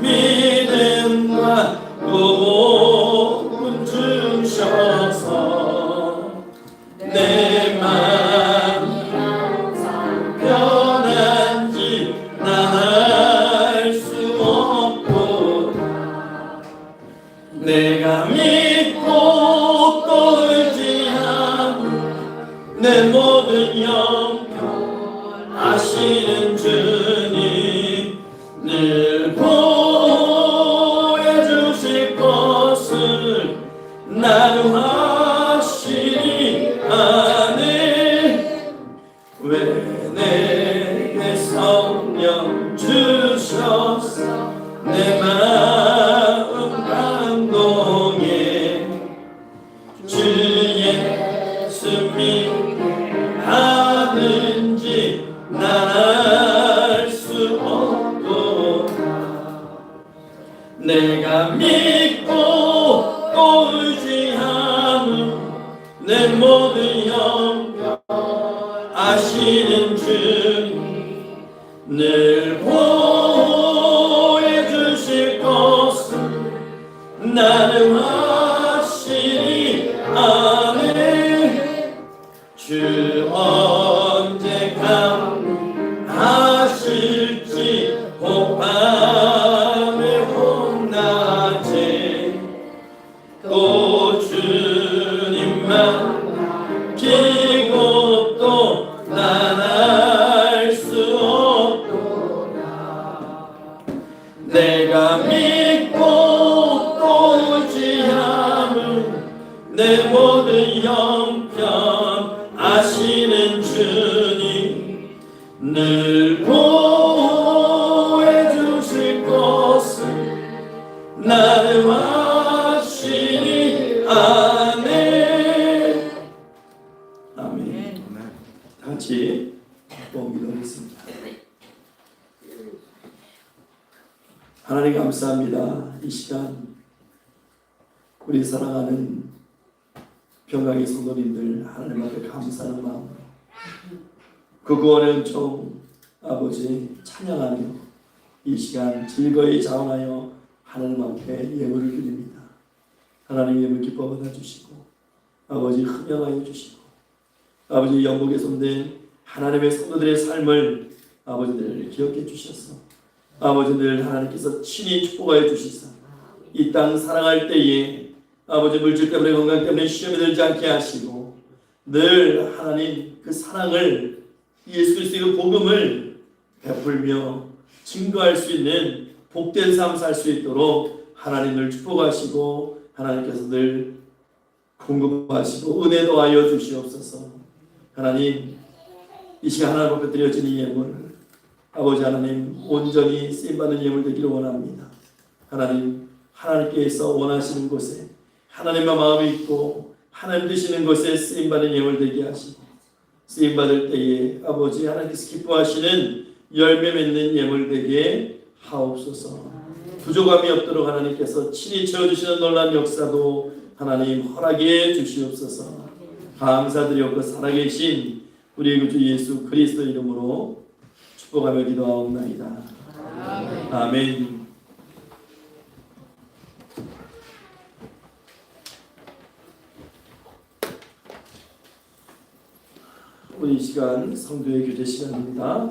Speaker 1: 믿음과 복음 주셔서 내 마음이 변한지 난 알 수 없고 내가 믿고 또 의지하는 내 모든 영혼 아시는 주님 늘 보여주실 것을 나는 확실히 아네. 왜 내게 성령 주셔서 내 마음 감동해 주 예수 믿하는지 난 알 수 없고 내가 믿고 또 의지하는 내 모든 영혼 아시는 주님 늘 보여주실 것을 나는 확실히 아네. 주 언제 강하실지 혹밤에 혹낮에 또 주님만 기고 또 난 알 수 없고 내가 믿고 또 의지하는 내 모든 형편 아시는 주님 늘 보여주실 것을 나는 확실히 아네. 아멘. 다 같이 기도하겠습니다. 하나님 감사합니다. 이 시간 우리 사랑하는 평강의 성도님들 하나님 앞에 감사하는 마음으로 그 구원의 은총 아버지 찬양하며 이 시간 즐거이 자원하여 하나님 앞에 예물을 드립니다. 하나님 예물 기뻐 받아주시고 아버지 흠양하여 주시고 아버지 영국에 손댄 하나님의 성도들의 삶을 아버지들 기억해 주셔서 아버지들 하나님께서 친히 축복하여 주시사 이 땅 살아갈 때에 아버지 물질 때문에 건강 때문에 시험에 들지 않게 하시고 늘 하나님 그 사랑을 예수 그리스도의 복음을 베풀며 증거할 수 있는 복된 삶 살 수 있도록 하나님을 축복하시고 하나님께서 늘 공급하시고 은혜 더하여 주시옵소서. 하나님 이 시간 하나님 앞에 드려진 이 예물 아버지 하나님 온전히 쓰임받는 예물 되기를 원합니다. 하나님 하나님께서 원하시는 곳에 하나님의 마음이 있고 하나님 되시는 곳에 쓰임받는 예물 되게 하시고 쓰임받을 때에 아버지 하나님께서 기뻐하시는 열매 맺는 예물 되게 하옵소서. 부족함이 없도록 하나님께서 친히 채워주시는 놀라운 역사도 하나님 허락해 주시옵소서. 감사드리옵고 살아계신 우리 구주 예수 그리스도 이름으로 축복하며 기도하옵나이다. 아멘. 우리 이 시간 성도의 교제 시간입니다.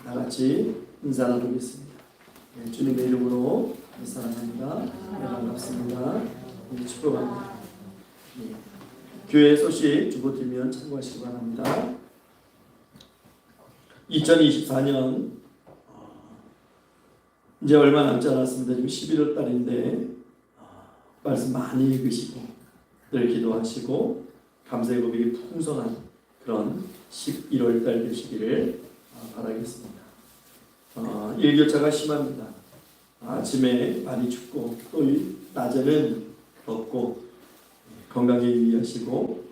Speaker 1: 다 같이 인사 나누겠습니다. 네, 주님의 이름으로 사랑합니다. 네, 반갑습니다. 네, 축복합니다. 네. 교회 소식 주보드리면 참고하시기 바랍니다. 2024년 이제 얼마 남지 않았습니다. 지금 11월 달인데 말씀 많이 읽으시고 늘 기도하시고 감사의 고백이 풍성한 그런 11월 달 되시기를 바라겠습니다. 일교차가 심합니다. 아침에 많이 춥고 또 낮에는 덥고 건강에 유의하시고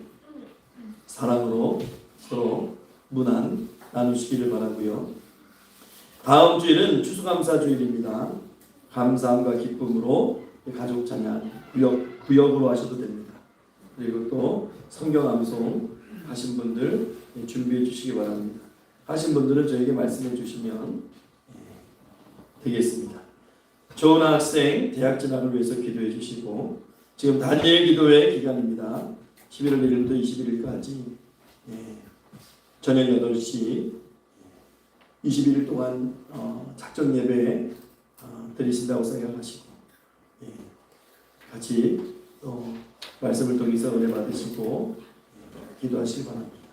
Speaker 1: 사랑으로 서로 문안 나누시기를 바라고요. 다음 주일은 추수감사주일입니다. 감사함과 기쁨으로 가족 찬양 구역으로 하셔도 됩니다. 그리고 또 성경 암송 하신 분들 준비해 주시기 바랍니다. 하신 분들은 저에게 말씀해 주시면 되겠습니다. 좋은 학생 대학 진학을 위해서 기도해 주시고, 지금 다니엘 기도회 기간입니다. 11월 1일부터 21일까지 저녁 8시 21일 동안 작정 예배 드리신다고 생각하시고, 같이 또 말씀을 통해서 은혜 받으시고 기도하시기 바랍니다.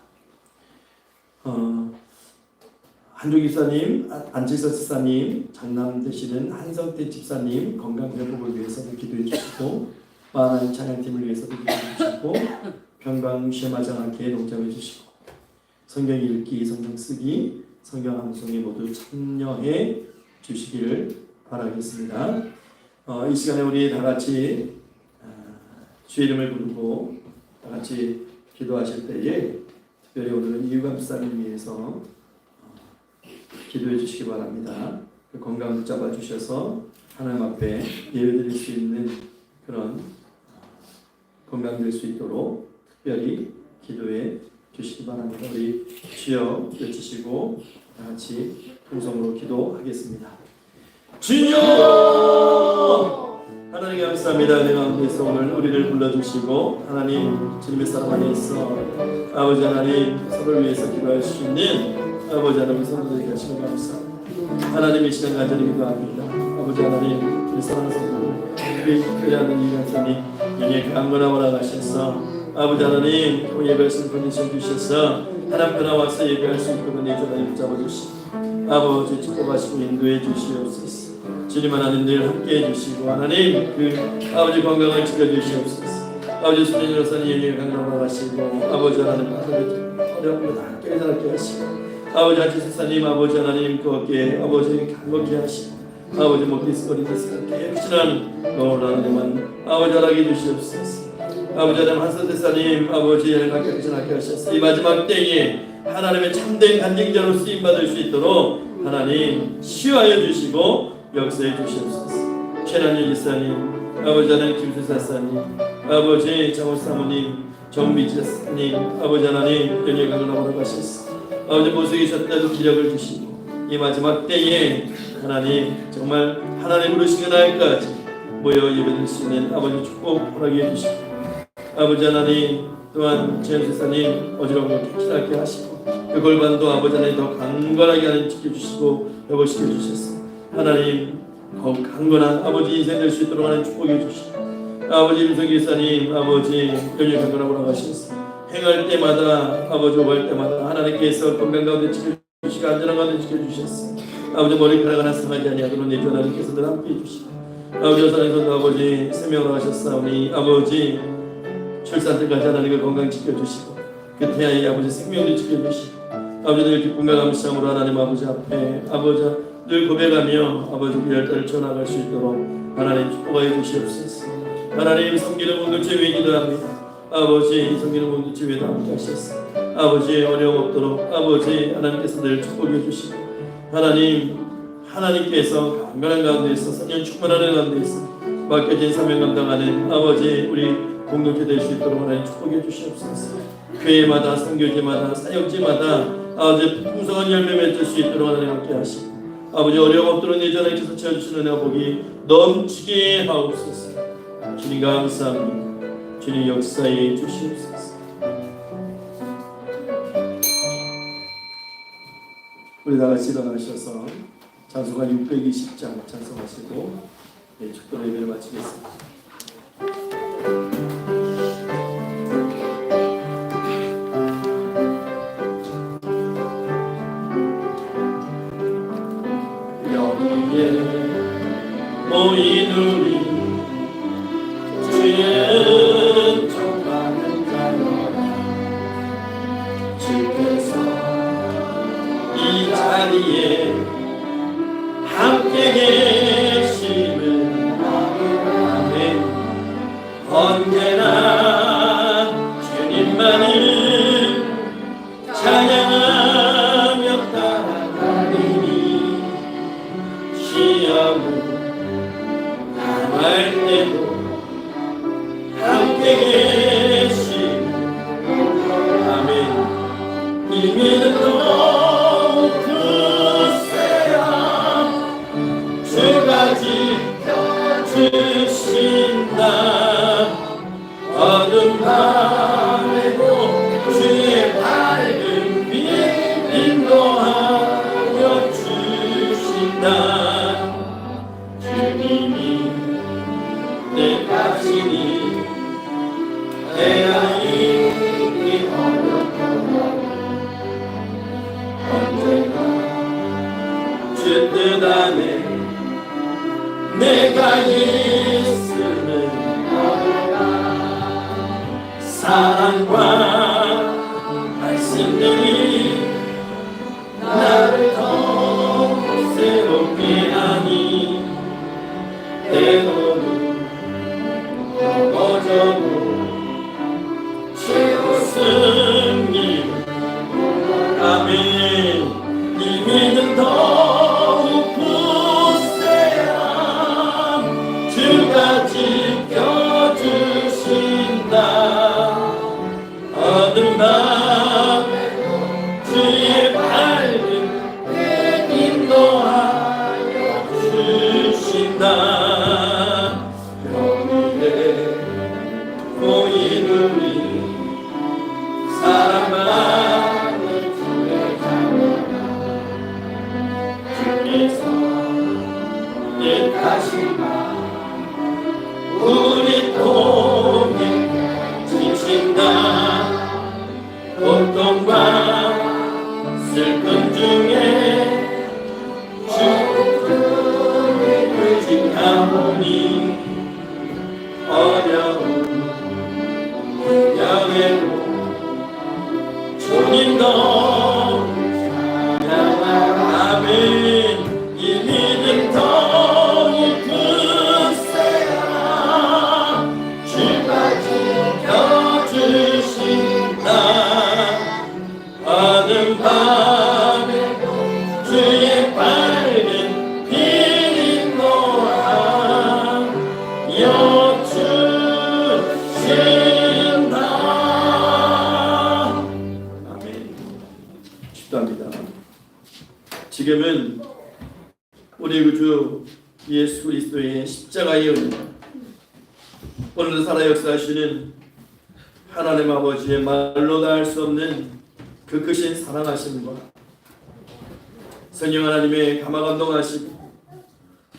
Speaker 1: 한주 집사님, 안칠서 집사님, 장남 되시는 한성태 집사님 건강 회복을 위해서도 기도해 주시고, 마하나님 찬양팀을 위해서도 기도해 주시고, 평강 시험하지 않게 동참해 주시고, 성경 읽기, 성경 쓰기, 성경 암송에 모두 참여해 주시기를 바라겠습니다. 이 시간에 우리 다 같이 주의 이름을 부르고 다 같이 기도하실 때에 특별히 오늘은 이유감 집사님 위해서 기도해 주시기 바랍니다. 그 건강 붙잡아 주셔서 하나님 앞에 예배드릴 수 있는 그런 건강될 수 있도록 특별히 기도해 주시기 바랍니다. 우리 주여 외치시고 다 같이 통성으로 기도하겠습니다. 주여! 하나님 감사합니다. 은혜 가운데서 오늘 우리를 불러주시고 하나님 주님의 사랑 안에 있어 아버지 하나님 서로를 위해서 기도할 수 있는 아버지 하나님 성도들에게 하시는 감사합니다. 하나님 이 시간 간절히 기도합니다. 아버지 하나님 우리 사랑하는 성도들 우리 교회하는 이 간사님 영에 강건하고 나가셔서 아버지 하나님 또 예배할 수 있는 컨디션 주셔서 하나님 앞에 나와서 예배할 수 있도록 내 조단이 붙잡아 주시고 아버지 축복하시고 인도해 주시옵소서. 주님 하나님 늘 함께해 주시고 하나님 그 아버지 건강을 지켜주시옵소서. 아버지 수련으로서는 영에 강건하고 나가시고 아버지 하나님 어려운 다 깨달게 하시고 아버지 하치스사님 아버지 하나님 그 어깨에 아버지 강건케 하시고 아버지 먹기스거리기스 깨끗한 놀라운데만 아버지 허락해 주시옵소서. 아버지 하나님 한선대사님 아버지 열강께 하게 하셨어. 이 마지막 때에 하나님의 참된 간증자로 쓰임받을 수 있도록 하나님 치유하여 주시고 역사해 주시옵소서. 최란유 지사님 아버지 하나님 김수사사님 아버지 장호 사모님 정미지사님 아버지 하나님 연예강을 넘어가셨어. 아버지 모습이 계셨다도 기력을 주시고 이 마지막 때에 하나님 정말 하나님 부르신 그날까지 모여 예배드릴 수 있는 아버지 축복 허락해 주시고 아버지 하나님 또한 최연수사님 어지러운 걸 깨끗하게 하시고 그 골반도 아버지 하나님 더 강건하게 하나님 지켜주시고 회복시켜 주셨습니다. 하나님 더욱 강건한 아버지 인생 될 수 있도록 하나님 축복해 주시고 아버지 임성기 사님 아버지 연륜 강건하고 나가셨습니다. 행할 때마다 아버지 오갈 때마다 하나님께서 건강 가운데 지켜주시고 안전한 가운데 지켜주셨습니다. 아버지 머리카락 하나 상하지 아니하도록 내 주 하나님께서 늘 함께해 주시고 아버지 여사님도 아버지 생명을 하셨사오니 아버지 출산 때까지 하나님의 건강 지켜주시고 그 태아의 아버지 생명을 지켜주시고 아버지 늘 기쁨과 감사함으로 하나님 아버지 앞에 아버지 늘 고백하며 아버지 열달을 쳐나갈 수 있도록 하나님 축복하여 주시옵소서. 하나님 섬기는 공동체 위에 기도합니다. 아버지 섬기는 공동체 위에도 함께 하셨어. 아버지 어려움 없도록 아버지 하나님께서 늘 축복해 주시고 하나님께서 강건한 가운데에서 선년 충만하는 가운데에서 맡겨진 사명 감당하는 아버지 우리 공동체 될 수 있도록 하나님 축복해 주시옵소서. 교회마다 선교지마다 사역지마다 아버지 풍성한 열매 맺을 수 있도록 하나님 함께 하시고 아버지 어려움 없도록 내 주님께서 채워주시는 은혜와 복이 넘치게 하옵소서. 주님 감사합니다. 주님 역사에 주시옵소서. 우리 다 같이 일어나셔서 찬송가 620장 찬송하시고 축도의 예배를 마치겠습니다. 모인 우리 주의 은총 받은 자로다. 주께서 이 자리에 함께 계심을 아멘. 언제나 주님만을 찬양하며 따라가리니 시험을 당할 때도 함께 계심 아멘. 이미는 높으세요 주 뜻 안에 내가 있으면 사랑과 말씀들이 나를 더욱 새롭게 하니 때로는 넘어져도 최고 승리 아멘. 이 믿음 더욱 굳세함 주가 지켜주신다. 어두운 밤에 주의 밝은 빛 인도하여 주신다. 영원에 모인 우리 사랑받는 주의 자녀라. 주께서 뜻하신 바 우리 통해 지킨다. 고통과 슬픔 중에 주를 의지하오니 어려운 여행으로 주님 더 찬양하면 이 믿음 더욱 굳세라. 주가 지켜주신다. 어두운 밤에 주의 밝은 빛 인도하여 주신다. 아멘. 기도합니다. 지금은 우리 구주 예수 그리스도의 십자가의 은혜와 오늘 살아 역사하시는 하나님 아버지의 말로 다 할 수 없는 그 크신 사랑하심과 성령 하나님의 감화감동하시고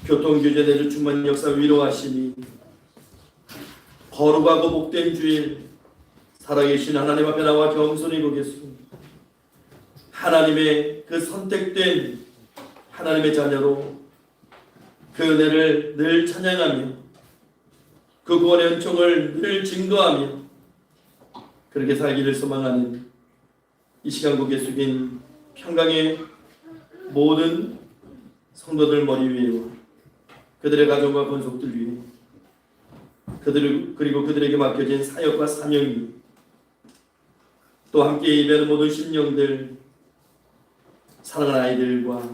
Speaker 1: 교통규제 내주 충만 역사 위로하시니 거룩하고 복된 주일 살아계신 하나님 앞에 나와 겸손히 보겠습니다. 하나님의 그 선택된 하나님의 자녀로 그 은혜를 늘 찬양하며 그 구원의 은총을 늘 증거하며 그렇게 살기를 소망하는 이 시간 고개 숙인 평강의 모든 성도들 머리 위에와 그들의 가족과 권속들 위에 그리고 그들에게 맡겨진 사역과 사명이 또 함께 예배하는 모든 심령들 사랑하는 아이들과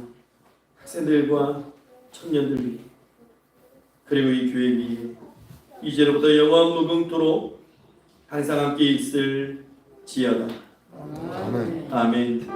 Speaker 1: 학생들과 청년들 위해 그리고 이 교회 위에 이제로부터 영원 무궁토록 항상 함께 있을 지어다. 아멘.